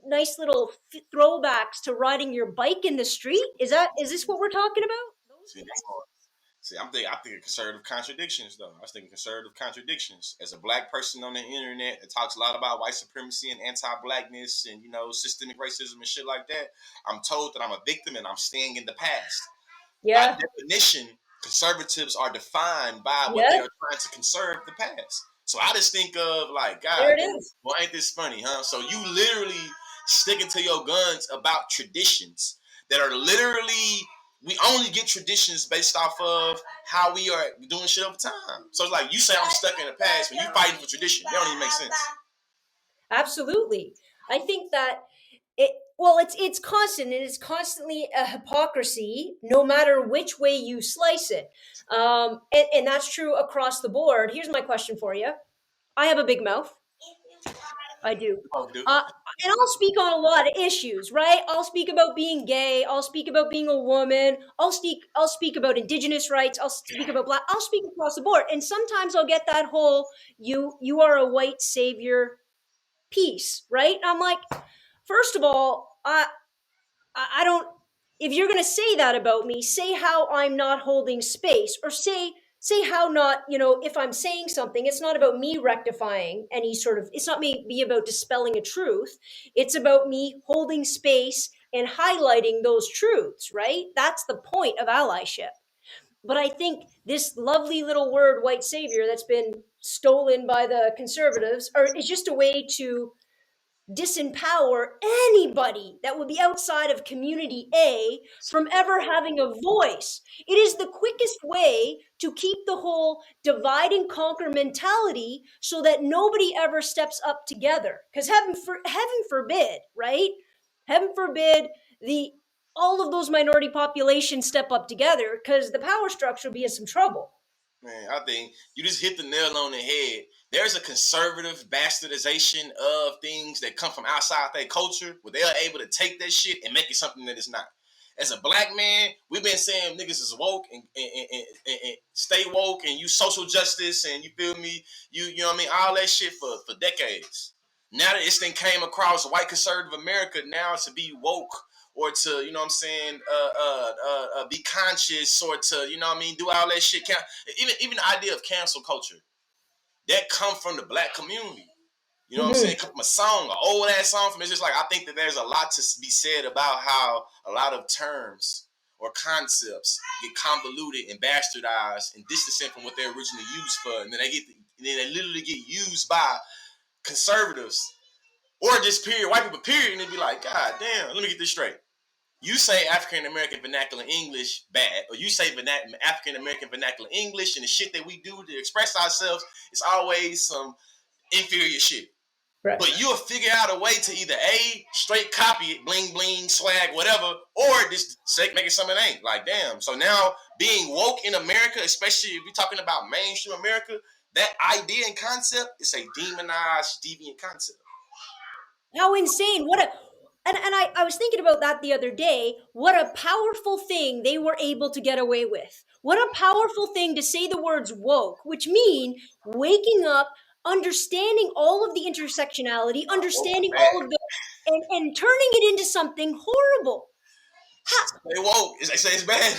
nice little throwbacks to riding your bike in the street. Is this what we're talking about? Those See, things? that's hard. See, I think of conservative contradictions, though. I was thinking conservative contradictions. As a black person on the internet that talks a lot about white supremacy and anti-blackness and, systemic racism and shit like that, I'm told that I'm a victim and I'm staying in the past. By Yeah. definition, conservatives are defined by what they Yeah. are trying to conserve the past. So I just think of, like, There God it damn, is. well, ain't this funny, huh? So you literally sticking to your guns about traditions that are literally, we only get traditions based off of how we are doing shit over time. So it's like you say I'm stuck in the past when you fighting for tradition. That don't even make sense. Absolutely. I think that it's constant, and it's constantly a hypocrisy no matter which way you slice it. And that's true across the board. Here's my question for you. I have a big mouth. I do. Oh, dude. Uh, and I'll speak on a lot of issues, right? I'll speak about being gay. I'll speak about being a woman. I'll speak about indigenous rights. I'll speak about black. I'll speak across the board. And sometimes I'll get that whole you are a white savior piece, right? And I'm like, first of all, I don't. If you're going to say that about me, say how I'm not holding space, or say how not. If I'm saying something, it's not about me rectifying any sort of. It's not be about dispelling a truth. It's about me holding space and highlighting those truths. Right. That's the point of allyship. But I think this lovely little word, white savior, that's been stolen by the conservatives, is just a way to disempower anybody that would be outside of community A from ever having a voice. It is the quickest way to keep the whole divide and conquer mentality so that nobody ever steps up together. Because heaven forbid, right? Heaven forbid the all of those minority populations step up together, because the power structure will be in some trouble. Man, I think you just hit the nail on the head. There's a conservative bastardization of things that come from outside their culture where they are able to take that shit and make it something that it's not. As a black man, we've been saying niggas is woke and stay woke and use social justice and you feel me, you know what I mean, all that shit for decades. Now that this thing came across white conservative America, now to be woke or to, you know what I'm saying, be conscious or to, you know what I mean, do all that shit. Even the idea of cancel culture, that come from the black community. You know what I'm saying? Mhm. It come from a song, an old ass song from it. It's just like, I think that there's a lot to be said about how a lot of terms or concepts get convoluted and bastardized and distanced from what they're originally used for. And then they literally get used by conservatives or just period, white people, period. And they be like, God damn, let me get this straight. You say African American vernacular English bad, or you say African American vernacular English, and the shit that we do to express ourselves is always some inferior shit. Right. But you'll figure out a way to either A, straight copy it, bling bling, swag, whatever, or just make it something it ain't. Like, damn. So now being woke in America, especially if you're talking about mainstream America, that idea and concept is a demonized, deviant concept. How insane. I was thinking about that the other day. What a powerful thing they were able to get away with. What a powerful thing to say the words woke, which mean waking up, understanding all of the intersectionality, understanding all of the and turning it into something horrible. They woke. They say it's bad.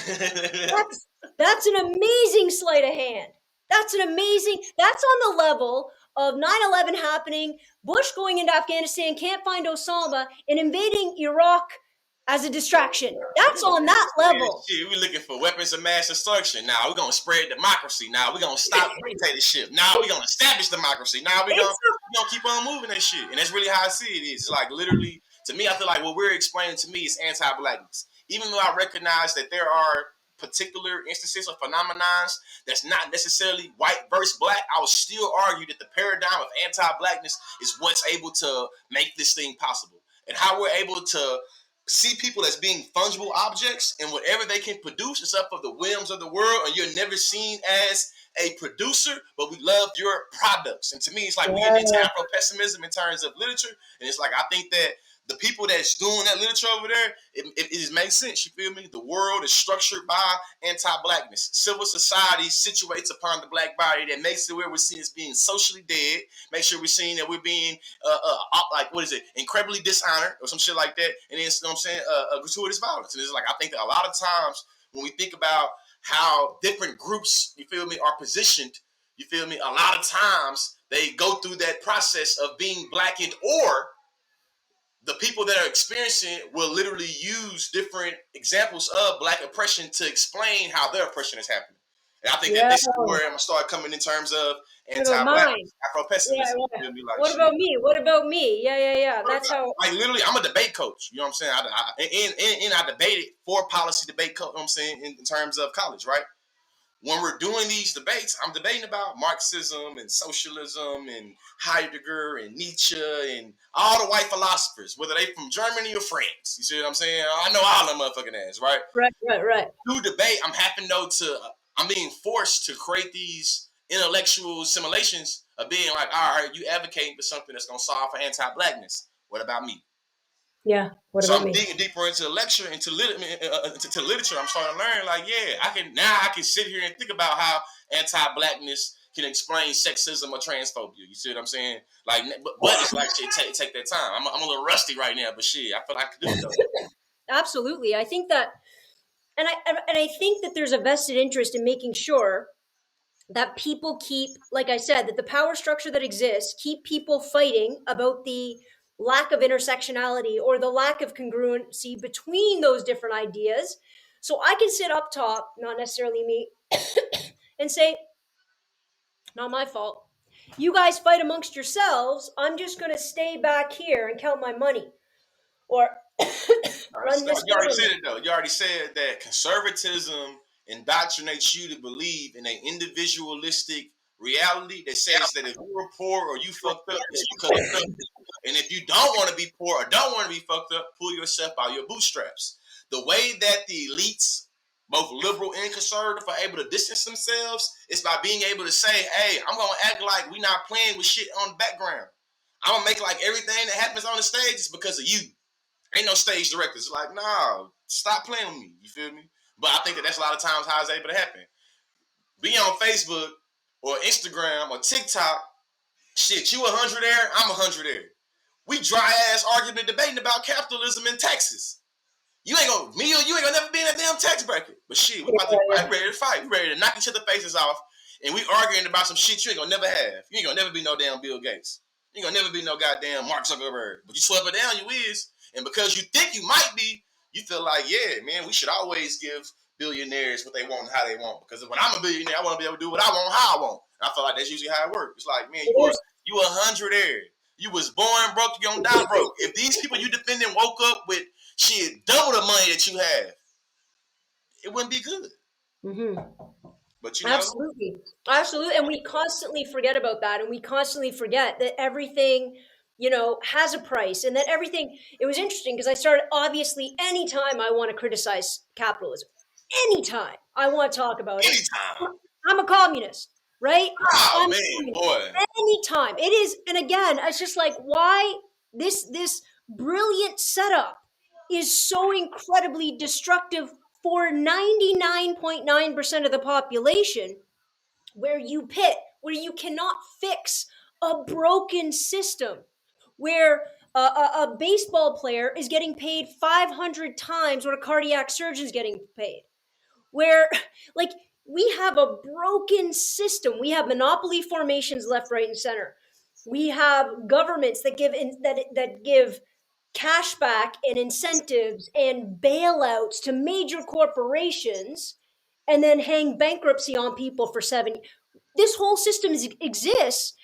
That's an amazing sleight of hand. That's on the level of 9/11 happening, Bush going into Afghanistan, can't find Osama, and invading Iraq as a distraction. That's on that level. Shit, we looking for weapons of mass destruction. Now we're gonna spread democracy. Now we're gonna stop dictatorship. Now we're gonna establish democracy. Now we're gonna keep on moving that shit. And that's really how I see it is. It's like literally, to me, I feel like what we're explaining to me is anti-blackness. Even though I recognize that there are particular instances or phenomenons that's not necessarily white versus black, I would still argue that the paradigm of anti-blackness is what's able to make this thing possible. And how we're able to see people as being fungible objects and whatever they can produce is up for the whims of the world, and you're never seen as a producer, but we love your products. And to me, it's like we get into Afro-pessimism in terms of literature, and it's like I think that the people that's doing that literature over there, it makes sense, you feel me? The world is structured by anti-blackness. Civil society situates upon the black body that makes it where we're seen as being socially dead, make sure we're seeing that we're being, incredibly dishonored or some shit like that, and then, you know what I'm saying, gratuitous violence. And it's like, I think that a lot of times when we think about how different groups, you feel me, are positioned, you feel me, a lot of times they go through that process of being blackened, or the people that are experiencing it will literally use different examples of black oppression to explain how their oppression is happening. And I think that this is where I'm going to start coming in terms of anti-black, Afro-pessimism. Yeah. Like, what about me? What about me? Yeah. That's how. Like, literally, I'm a debate coach. You know what I'm saying? I debated for policy debate coach, you know what I'm saying, in terms of college, right? When we're doing these debates, I'm debating about Marxism and socialism and Heidegger and Nietzsche and all the white philosophers, whether they from Germany or France. You see what I'm saying? I know all them motherfucking ass, right? Right. Through debate, I'm being forced to create these intellectual simulations of being like, all right, you advocating for something that's going to solve for anti-blackness. What about me? Yeah. So I'm digging deeper into the lecture, into literature. I'm starting to learn, like, yeah, I can sit here and think about how anti-blackness can explain sexism or transphobia. You see what I'm saying? Like, but it's like, shit, take that time. I'm a little rusty right now, but shit, I feel like I could do it though. Absolutely. I think that, and I think that there's a vested interest in making sure that people keep, like I said, that the power structure that exists, keep people fighting about the lack of intersectionality or the lack of congruency between those different ideas. So I can sit up top, not necessarily me, and say, not my fault. You guys fight amongst yourselves. I'm just going to stay back here and count my money. Or run this. You already said it though. You already said that conservatism indoctrinates you to believe in an individualistic reality that says that if you were poor or you fucked up, it's because of fucked up. And if you don't want to be poor or don't want to be fucked up, pull yourself out your bootstraps. The way that the elites, both liberal and conservative, are able to distance themselves is by being able to say, hey, I'm going to act like we're not playing with shit on the background. I'm going to make like everything that happens on the stage is because of you. Ain't no stage directors. Like, nah, stop playing with me. You feel me? But I think that's a lot of times how it's able to happen. Be on Facebook or Instagram or TikTok, shit, you 100 there, I'm 100 there. We dry ass arguing and debating about capitalism in Texas. You ain't gonna never be in that damn tax bracket. But shit, we ready to fight. We ready to knock each other faces off. And we arguing about some shit you ain't gonna never have. You ain't gonna never be no damn Bill Gates. You ain't gonna never be no goddamn Mark Zuckerberg. But you swept it down, you is. And because you think you might be, you feel like, yeah, man, we should always give billionaires what they want and how they want. Because when I'm a billionaire, I want to be able to do what I want, how I want. And I feel like that's usually how it works. It's like, man, you 100 there. You was born broke, you gonna die broke. If these people you defending woke up with shit double the money that you have, it wouldn't be good. Mm-hmm. But you know, absolutely, and we constantly forget about that, and we constantly forget that everything has a price, and that everything. It was interesting because I started, obviously, anytime I want to criticize capitalism, anytime I want to talk about it, Anytime. I'm a communist, right? Oh I'm a man, communist. boy. Anytime it is, and again, it's just like, why this brilliant setup is so incredibly destructive for 99.9% of the population, where you cannot fix a broken system, where a baseball player is getting paid 500 times what a cardiac surgeon is getting paid, where like we have a broken system. We have monopoly formations left, right, and center. We have governments that give cashback and incentives and bailouts to major corporations, and then hang bankruptcy on people for 7 years. This whole system exists,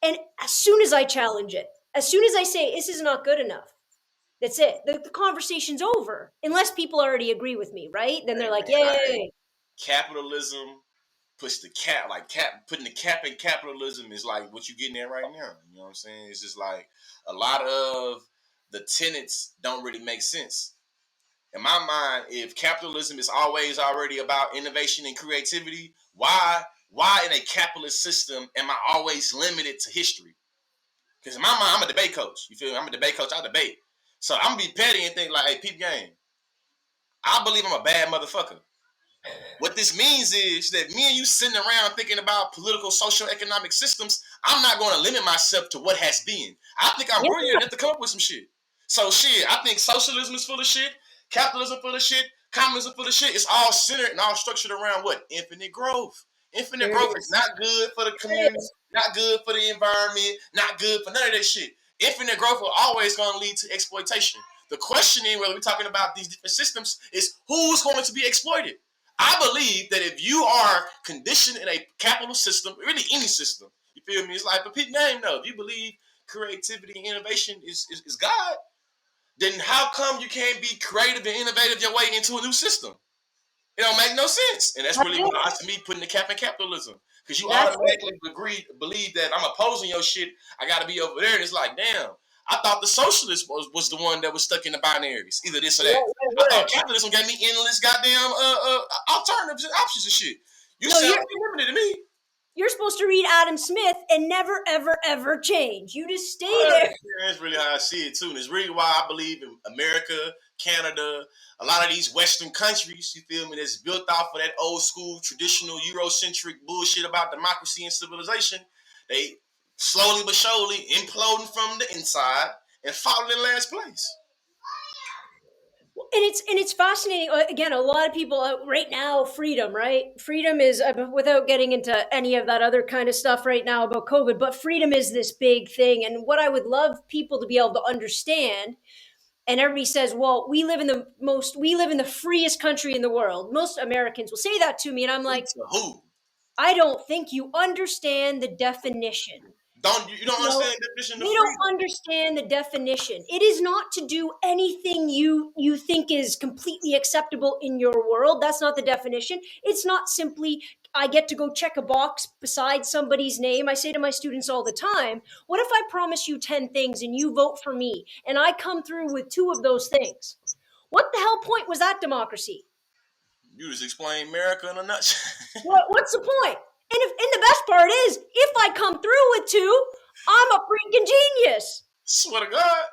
and as soon as I challenge it, as soon as I say this is not good enough, that's it. The conversation's over, unless people already agree with me, right? Then they're Hey like, man, yay. capitalism puts the cap, like putting the cap in capitalism is like what you're getting at right now. You know what I'm saying? It's just like a lot of the tenets don't really make sense. In my mind, if capitalism is always already about innovation and creativity, why in a capitalist system am I always limited to history? Because in my mind, I'm a debate coach. You feel me? I'm a debate coach. I debate. So I'm gonna be petty and think like, hey, peep game. I believe I'm a bad motherfucker. What this means is that me and you sitting around thinking about political, social, economic systems, I'm not going to limit myself to what has been. I think I'm brilliant enough to come up with some shit. So shit, I think socialism is full of shit, capitalism full of shit, communism full of shit. It's all centered and all structured around what? Infinite growth. Infinite There it growth is is. not good for the There it community, is. not good for the environment, not good for none of that shit. Infinite growth will always going to lead to exploitation. The question in whether we're talking about these different systems is who's going to be exploited. I believe that if you are conditioned in a capital system, really any system, you feel me? It's like, but people name though. If you believe creativity and innovation is God, then how come you can't be creative and innovative your way into a new system? It don't make no sense. And that's That's really it. what to me putting the cap in capitalism. Because you That's it. automatically believe that I'm opposing your shit. I got to be over there. And it's like, damn, I thought the socialist was the one that was stuck in the binaries, either this or that. I thought capitalism gave me endless goddamn alternatives and options and shit. You No, sound limited to me. you're supposed to read Adam Smith and never, ever, ever change. You just stay there. That's really how I see it too, and it's really why I believe in America, Canada, a lot of these Western countries. You feel me? That's built off of that old school, traditional, Eurocentric bullshit about democracy and civilization. They slowly but surely imploding from the inside and falling in last place. And it's fascinating. Again, a lot of people right now, freedom, right? Freedom is, without getting into any of that other kind of stuff right now about COVID, but freedom is this big thing. And what I would love people to be able to understand, and everybody says, well, we live in the freest country in the world. Most Americans will say that to me, and I'm like, Who? I don't think you understand the definition. Don't you don't You know, understand the definition they of don't freedom? understand the definition. It is not to do anything you think is completely acceptable in your world. That's not the definition. It's not simply I get to go check a box beside somebody's name. I say to my students all the time, what if I promise you 10 things and you vote for me and I come through with 2 of those things? What the hell point was that democracy? You just explain America in a nutshell. What's the point? And the best part is, if I come through with 2, I'm a freaking genius. Swear to God.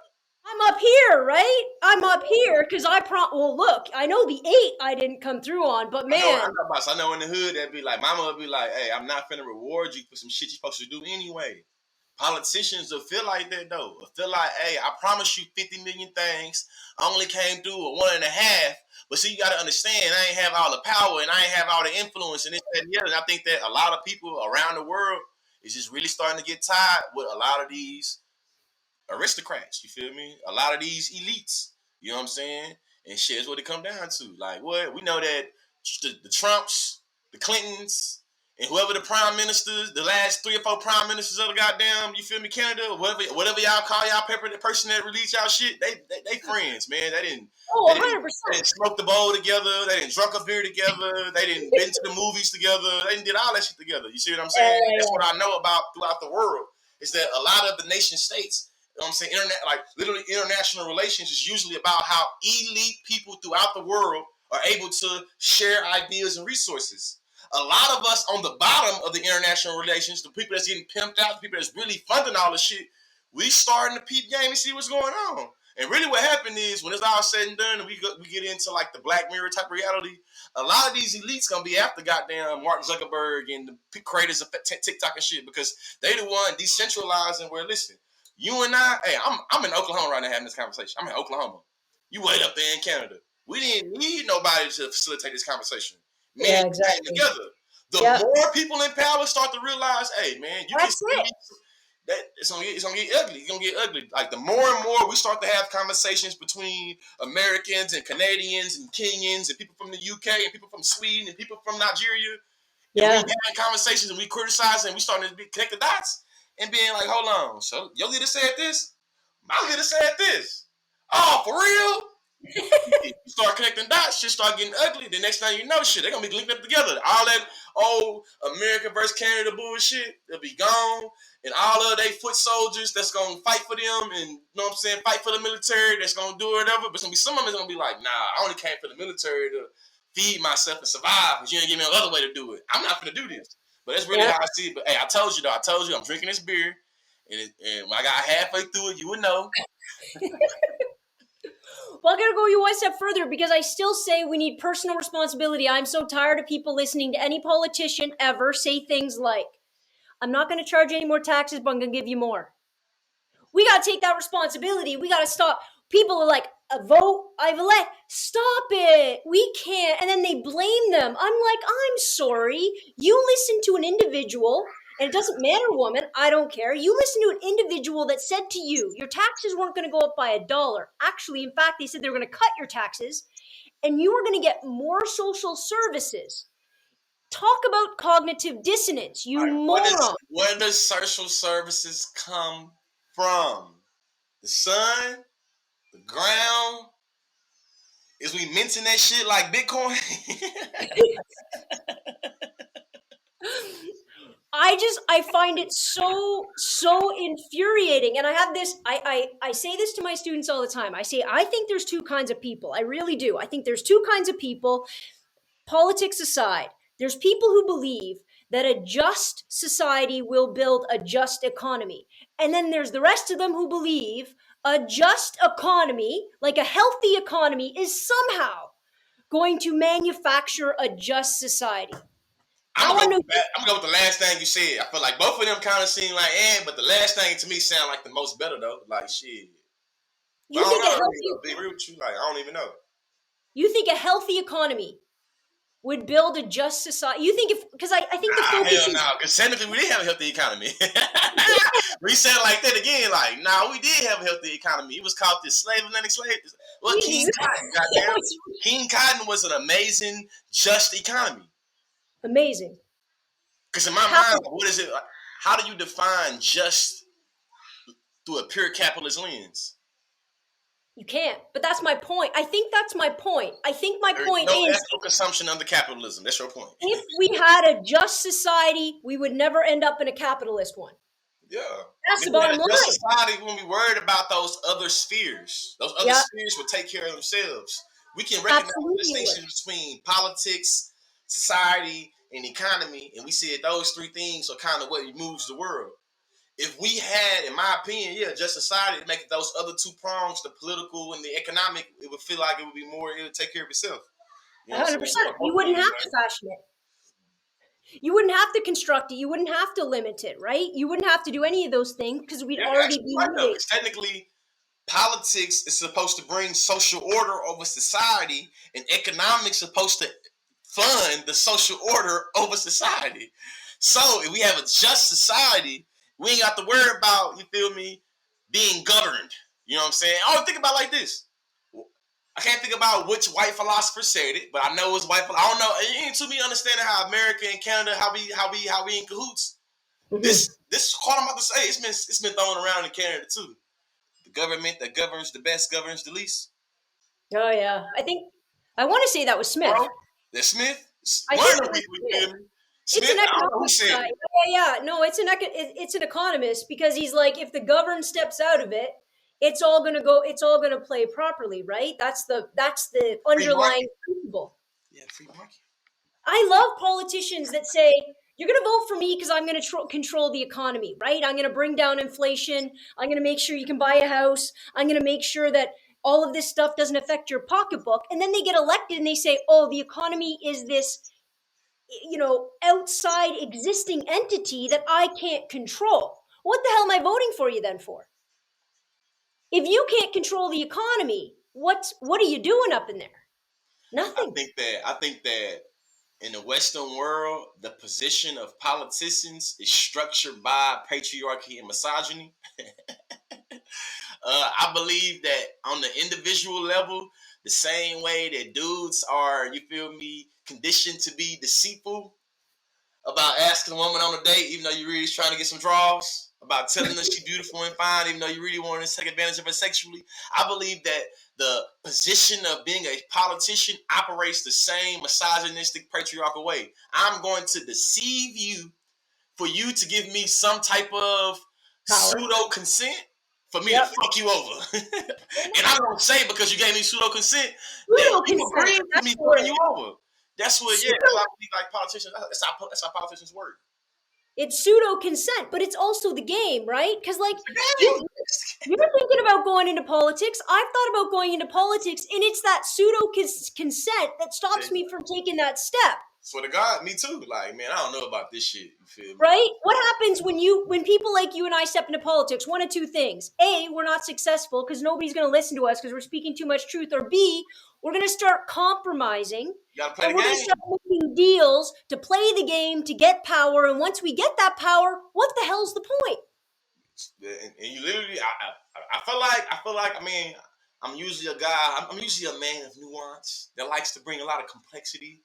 I'm up here, right? I'm up here because well, look, I know the 8 I didn't come through on, but man. I know in the hood that'd be like, mama would be like, hey, I'm not finna reward you for some shit you're supposed to do anyway. Politicians will feel like that though. Will feel like, hey, I promised you 50 million things. I only came through with 1.5. But see, you gotta understand, I ain't have all the power and I ain't have all the influence and this, that, and the other. And I think that a lot of people around the world is just really starting to get tired with a lot of these aristocrats. You feel me? A lot of these elites. You know what I'm saying? And shit is what it come down to. Like what? We know that the Trumps, the Clintons, and whoever the prime ministers, the last 3 or 4 prime ministers of the goddamn, you feel me, Canada, whatever y'all call y'all pepper, the person that released y'all shit, they friends, man. They didn't. Oh, They didn't, 100%. they didn't smoke the bowl together. They didn't drunk a beer together. They didn't been to the movies together. They didn't did all that shit together. You see what I'm saying? That's what I know about throughout the world is that a lot of the nation states know what I'm saying? Internet, like literally international relations is usually about how elite people throughout the world are able to share ideas and resources. A lot of us on the bottom of the international relations, the people that's getting pimped out, the people that's really funding all this shit, we starting to peep game and see what's going on. And really what happened is when it's all said and done and we get into like the Black Mirror type of reality, a lot of these elites gonna be after goddamn Mark Zuckerberg and the creators of TikTok and shit, because they the one decentralizing where, listen, you and I, hey, I'm in Oklahoma right now having this conversation. I'm in Oklahoma. You way up there in Canada. We didn't need nobody to facilitate this conversation. Man, Yeah, exactly. together. The more people in power start to realize, hey, man, you That's can it. that it's gonna get ugly. It's gonna get ugly. Like the more and more we start to have conversations between Americans and Canadians and Kenyans and people from the UK and people from Sweden and people from Nigeria, and we having conversations and we criticize and we starting to connect the dots and being like, hold on, so your leader said this, my leader said this. Oh, for real? You start connecting dots, shit start getting ugly. The next thing you know, shit, they're gonna be linked up together. All that old America versus Canada bullshit, they'll be gone. And all of they foot soldiers that's gonna fight for them and, you know what I'm saying, fight for the military, that's gonna do whatever. But it's gonna be some of them that's gonna be like, nah, I only came for the military to feed myself and survive, because you ain't give me another way to do it. I'm not gonna do this. But that's really how I see it. But hey, I told you I'm drinking this beer. And when I got halfway through it, you would know. Well, I'm going to go you one step further, because I still say we need personal responsibility. I'm so tired of people listening to any politician ever say things like, I'm not going to charge you any more taxes, but I'm going to give you more. We got to take that responsibility. We got to stop. People are like, a vote, I've elect. Stop it. We can't. And then they blame them. I'm like, I'm sorry. You listen to an individual, and it doesn't matter, woman, I don't care. You listen to an individual that said to you, your taxes weren't going to go up by $1. Actually, in fact, they said they were going to cut your taxes, and you were going to get more social services. Talk about cognitive dissonance, you moron. Where does social services come from? The sun? The ground? Is we minting that shit like Bitcoin? I find it so infuriating. And I have this, I say this to my students all the time. I say, I think there's two kinds of people. I really do. I think there's two kinds of people, politics aside. There's people who believe that a just society will build a just economy. And then there's the rest of them who believe a just economy, like a healthy economy, is somehow going to manufacture a just society. I'm gonna go with the last thing you said. I feel like both of them kind of seem like, but the last thing to me sound like the most better though. Like shit. You think be real with you, like I don't even know. You think a healthy economy would build a just society? You think because I think the focus is because technically we did have a healthy economy. We said it like that again, like we did have a healthy economy. It was called the Atlantic slave. Well, King Cotton, goddamn. King Cotton was an amazing, just economy. Amazing. Because in my mind, what is it? How do you define just through a pure capitalist lens? You can't. But that's my point. I think that's my point. I think my point is no consumption under capitalism. That's your point. If we had a just society, we would never end up in a capitalist one. Yeah. That's the bottom line. Just society, when we worried about those other spheres, those other spheres will take care of themselves. We can recognize the distinction between politics, society, and economy, and we said those three things are kind of what moves the world. If we had, in my opinion, just society to make those other two prongs, the political and the economic, it would feel like it would be more, it would take care of itself. 100%. You wouldn't have to fashion it. You wouldn't have to construct it. You wouldn't have to limit it, right? You wouldn't have to do any of those things because we'd already be moving. Technically, politics is supposed to bring social order over society, and economics is supposed to fund the social order over society. So if we have a just society, we ain't got to worry about, you feel me, being governed. You know what I'm saying? I think about it like this. I can't think about which white philosopher said it, but I know it's white. I don't know. It ain't to me understanding how America and Canada, how we in cahoots. Mm-hmm. This is what I'm about to say. It's been thrown around in Canada too. The government that governs the best governs the least. Oh yeah, I want to say that was Smith. Bro, that's Smith. I think It's Smith, an I don't know who economics said guy. it. Yeah. No, it's an economist because he's like, if the government steps out of it, it's all gonna go. It's all gonna play properly, right? That's the Free market. underlying principle. Yeah, free market. I love politicians that say, you're going to vote for me because I'm going to control the economy, right? I'm going to bring down inflation. I'm going to make sure you can buy a house. I'm going to make sure that all of this stuff doesn't affect your pocketbook. And then they get elected and they say, oh, the economy is this, outside existing entity that I can't control. What the hell am I voting for you then for? If you can't control the economy, what are you doing up in there? Nothing. I think that in the Western world, the position of politicians is structured by patriarchy and misogyny. I believe that on the individual level, the same way that dudes are, you feel me, conditioned to be deceitful about asking a woman on a date, even though you really trying to get some draws, about telling her she's beautiful and fine, even though you really want to take advantage of her sexually. I believe that the position of being a politician operates the same misogynistic, patriarchal way. I'm going to deceive you for you to give me some type of pseudo consent for me to fuck you over. And I don't say because you gave me pseudo consent that you agree with me fucking you over. That's what, that's why I believe like politicians, that's how politicians work. It's pseudo consent, but it's also the game, right? Because like you're thinking about going into politics. I've thought about going into politics, and it's that pseudo consent that stops me from taking that step. Swear to God, me too. Like, man, I don't know about this shit. You feel me? Right? What happens when people like you and I step into politics? One of two things: A, we're not successful because nobody's going to listen to us because we're speaking too much truth, or B, we're going to start compromising. You gotta play and the we're going to start making deals to play the game to get power. And once we get that power, what the hell's the point? And you literally, I feel like, I mean, I'm usually a guy, I'm usually a man of nuance that likes to bring a lot of complexity.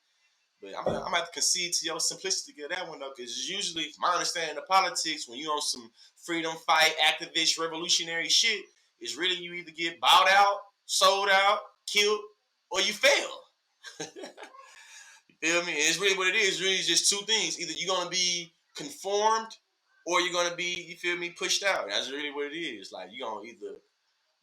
But I'm going to have to concede to your simplicity of that one, though, because usually, my understanding of politics, when you're on some freedom fight, activist, revolutionary shit, is really you either get bought out, sold out, killed, or you fail. You feel me? And it's really what it is. It's really just two things. Either you're going to be conformed, or you're going to be, you feel me, pushed out. That's really what it is. Like, you're going to either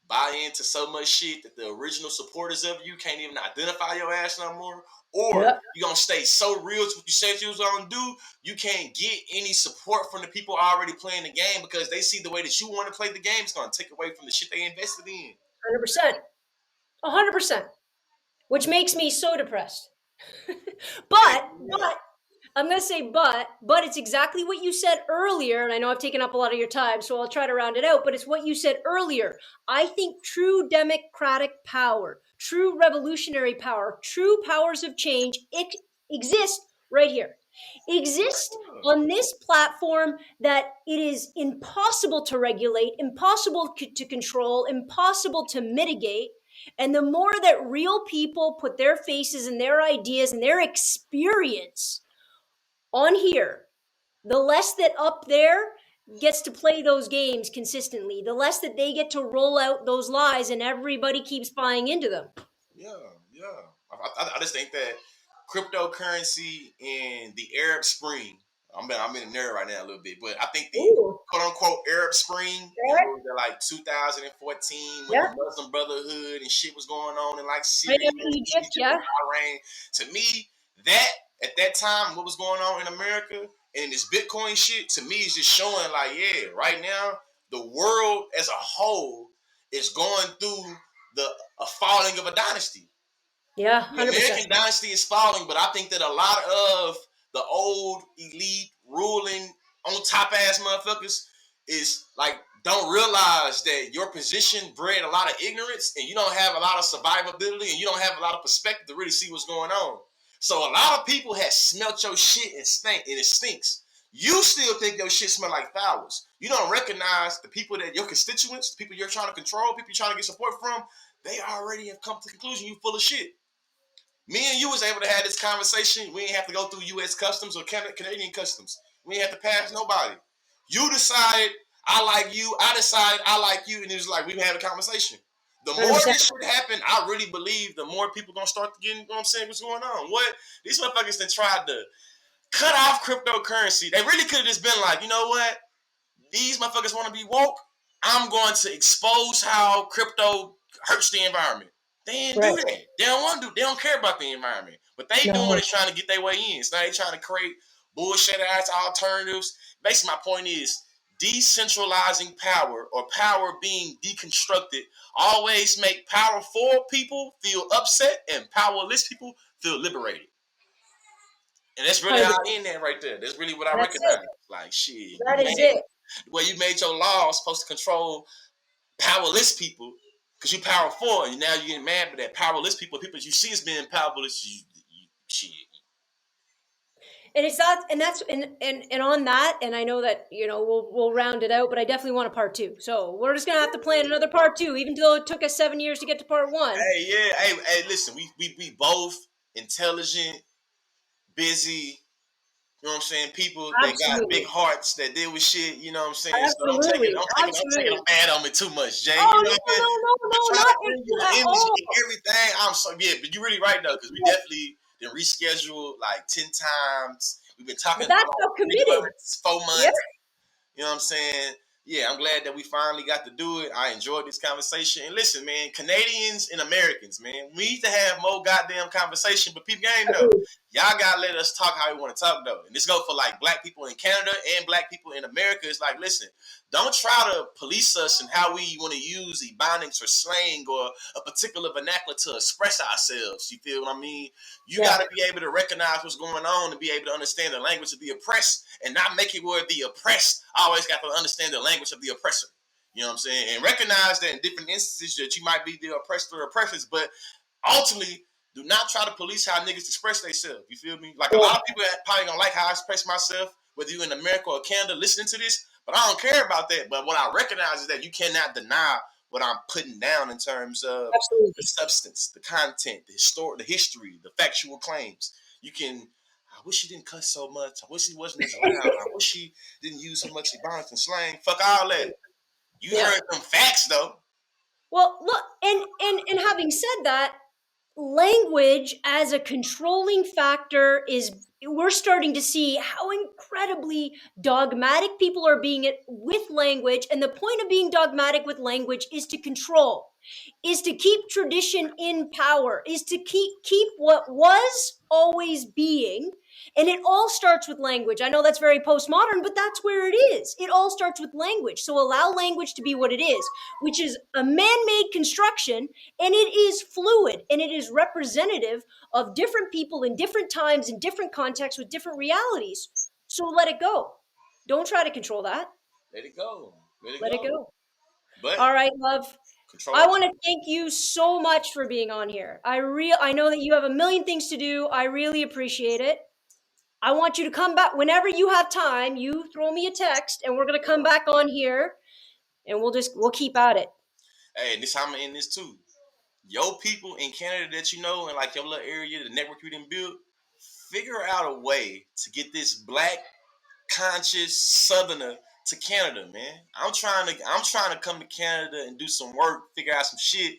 buy into so much shit that the original supporters of you can't even identify your ass no more, or you're going to stay so real to what you said you was going to do, you can't get any support from the people already playing the game because they see the way that you want to play the game. It's going to take away from the shit they invested in. 100%. 100%. Which makes me so depressed. but I'm going to say but it's exactly what you said earlier, and I know I've taken up a lot of your time, so I'll try to round it out, but it's what you said earlier. I think true democratic power, true revolutionary power, true powers of change exist right here. Exist on this platform that it is impossible to regulate, impossible to control, impossible to mitigate. And the more that real people put their faces and their ideas and their experience on here, the less that up there gets to play those games consistently, the less that they get to roll out those lies and everybody keeps buying into them. Yeah. I just think that cryptocurrency and the Arab Spring, I'm in the nerd right now a little bit, but I think the quote-unquote Arab Spring, like 2014, when the Muslim Brotherhood and shit was going on in like Syria, Egypt, Bahrain. To me, that at that time, what was going on in America and this Bitcoin shit, to me, is just showing like, yeah, right now, the world as a whole is going through a falling of a dynasty. Yeah, 100%. The American dynasty is falling, but I think that a lot of the old elite ruling on top ass motherfuckers is like don't realize that your position bred a lot of ignorance and you don't have a lot of survivability and you don't have a lot of perspective to really see what's going on. So a lot of people have smelt your shit and it stinks. You still think your shit smell like flowers. You don't recognize the people that your constituents, the people you're trying to control, people you're trying to get support from, they already have come to the conclusion you full of shit. Me and you was able to have this conversation. We didn't have to go through U.S. Customs or Canadian Customs. We didn't have to pass nobody. You decided I like you. I decided I like you. And it was like we had a conversation. The more this shit happen, I really believe the more people going to start getting, you know what I'm saying, what's going on. What? These motherfuckers that tried to cut off cryptocurrency. They really could have just been like, you know what? These motherfuckers want to be woke. I'm going to expose how crypto hurts the environment. They didn't do that. They don't want to do. They don't care about the environment. What they doing is trying to get their way in. So now they trying to create bullshit ass alternatives. Basically, my point is decentralizing power or power being deconstructed always make powerful people feel upset and powerless people feel liberated. And that's really how I end that right there. That's really what I recognize. Like, shit. That is it. Well, you made your laws supposed to control powerless people because you powerful, and now you're getting mad at that powerless people you see as being powerless. Shit. And it's that, and that's, and on that, and I know that, you know, we'll round it out, but I definitely want a part 2. So we're just gonna have to plan another part 2, even though it took us 7 years to get to part 1. Hey, yeah, hey, listen, we both intelligent, busy. You know what I'm saying? People that got big hearts that deal with shit. You know what I'm saying? Absolutely. So I'm taking a bad on me too much, Jay. Oh, you know no, not at all. everything. I'm so but you're really right though, because we definitely did reschedule like 10 times. We've been talking about how committed. 4 months. Yep. You know what I'm saying? Yeah, I'm glad that we finally got to do it. I enjoyed this conversation. And listen, man, Canadians and Americans, man, we need to have more goddamn conversation, but people game though. Y'all gotta let us talk how we want to talk though. And this go for like black people in Canada and black people in America. It's like, listen, don't try to police us and how we want to use ebonics or slang or a particular vernacular to express ourselves. You feel what I mean? You gotta be able to recognize what's going on and be able to understand the language of the oppressed and not make it where the oppressed always got to understand the language of the oppressor. You know what I'm saying? And recognize that in different instances that you might be the oppressed or oppressors, but ultimately, do not try to police how niggas express themselves. You feel me? Like a lot of people probably don't like how I express myself, whether you're in America or Canada listening to this, but I don't care about that. But what I recognize is that you cannot deny what I'm putting down in terms of the substance, the content, the history, the factual claims. You can, I wish he didn't cuss so much. I wish he wasn't as loud. I wish he didn't use so much ebonics and slang. Fuck all that. You heard them facts though. Well, look, and having said that, language as a controlling factor we're starting to see how incredibly dogmatic people are being with language. And the point of being dogmatic with language is to control, is to keep tradition in power, is to keep what was always being. And it all starts with language. I know that's very postmodern, but that's where it is. It all starts with language. So allow language to be what it is, which is a man-made construction, and it is fluid, and it is representative of different people in different times, in different contexts, with different realities. So let it go. Don't try to control that. Let it go. Let it go. But all right, love. I want to thank you so much for being on here. I know that you have a million things to do. I really appreciate it. I want you to come back whenever you have time. You throw me a text, and we're gonna come back on here, and we'll keep at it. Hey, and this how I'm gonna end this too. Your people in Canada that you know, and like your little area, the network you didn't build, figure out a way to get this black conscious Southerner to Canada, man. I'm trying to come to Canada and do some work, figure out some shit.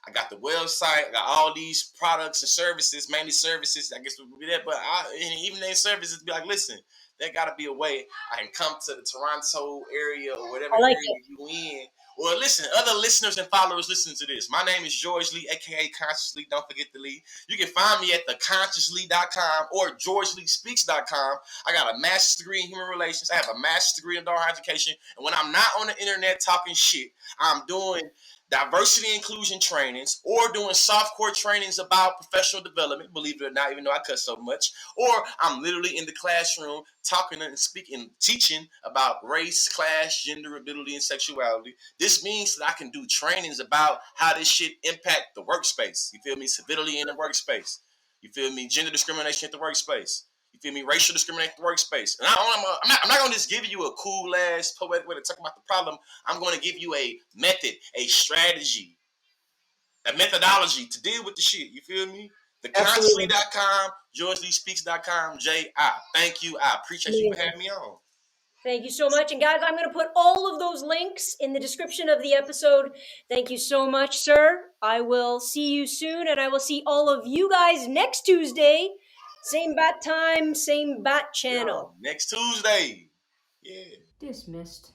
I got the website, I got all these products and services, mainly services. I guess we'll be there, but even their services be like, listen, there got to be a way I can come to the Toronto area or whatever area you in. Well, listen, other listeners and followers listening to this. My name is George Lee, a.k.a. Consciously. Don't forget the Lee. You can find me at theconsciously.com or georgeleespeaks.com. I got a master's degree in human relations. I have a master's degree in adult higher education. And when I'm not on the internet talking shit, I'm doing diversity inclusion trainings or doing softcore trainings about professional development, believe it or not, even though I cuss so much, or I'm literally in the classroom talking and speaking, teaching about race, class, gender, ability, and sexuality. This means that I can do trainings about how this shit impact the workspace. You feel me? Civility in the workspace. You feel me? Gender discrimination at the workspace. You feel me? Racial discrimination in the workspace. And I'm not going to just give you a cool ass poetic way to talk about the problem. I'm going to give you a method, a strategy, a methodology to deal with the shit. You feel me? Theconsciously.com, georgeleespeaks.com, J.I. Thank you. I appreciate you for having me on. Thank you so much. And guys, I'm going to put all of those links in the description of the episode. Thank you so much, sir. I will see you soon, and I will see all of you guys next Tuesday, Same bat time, same bat channel. Next Tuesday. Yeah. Dismissed.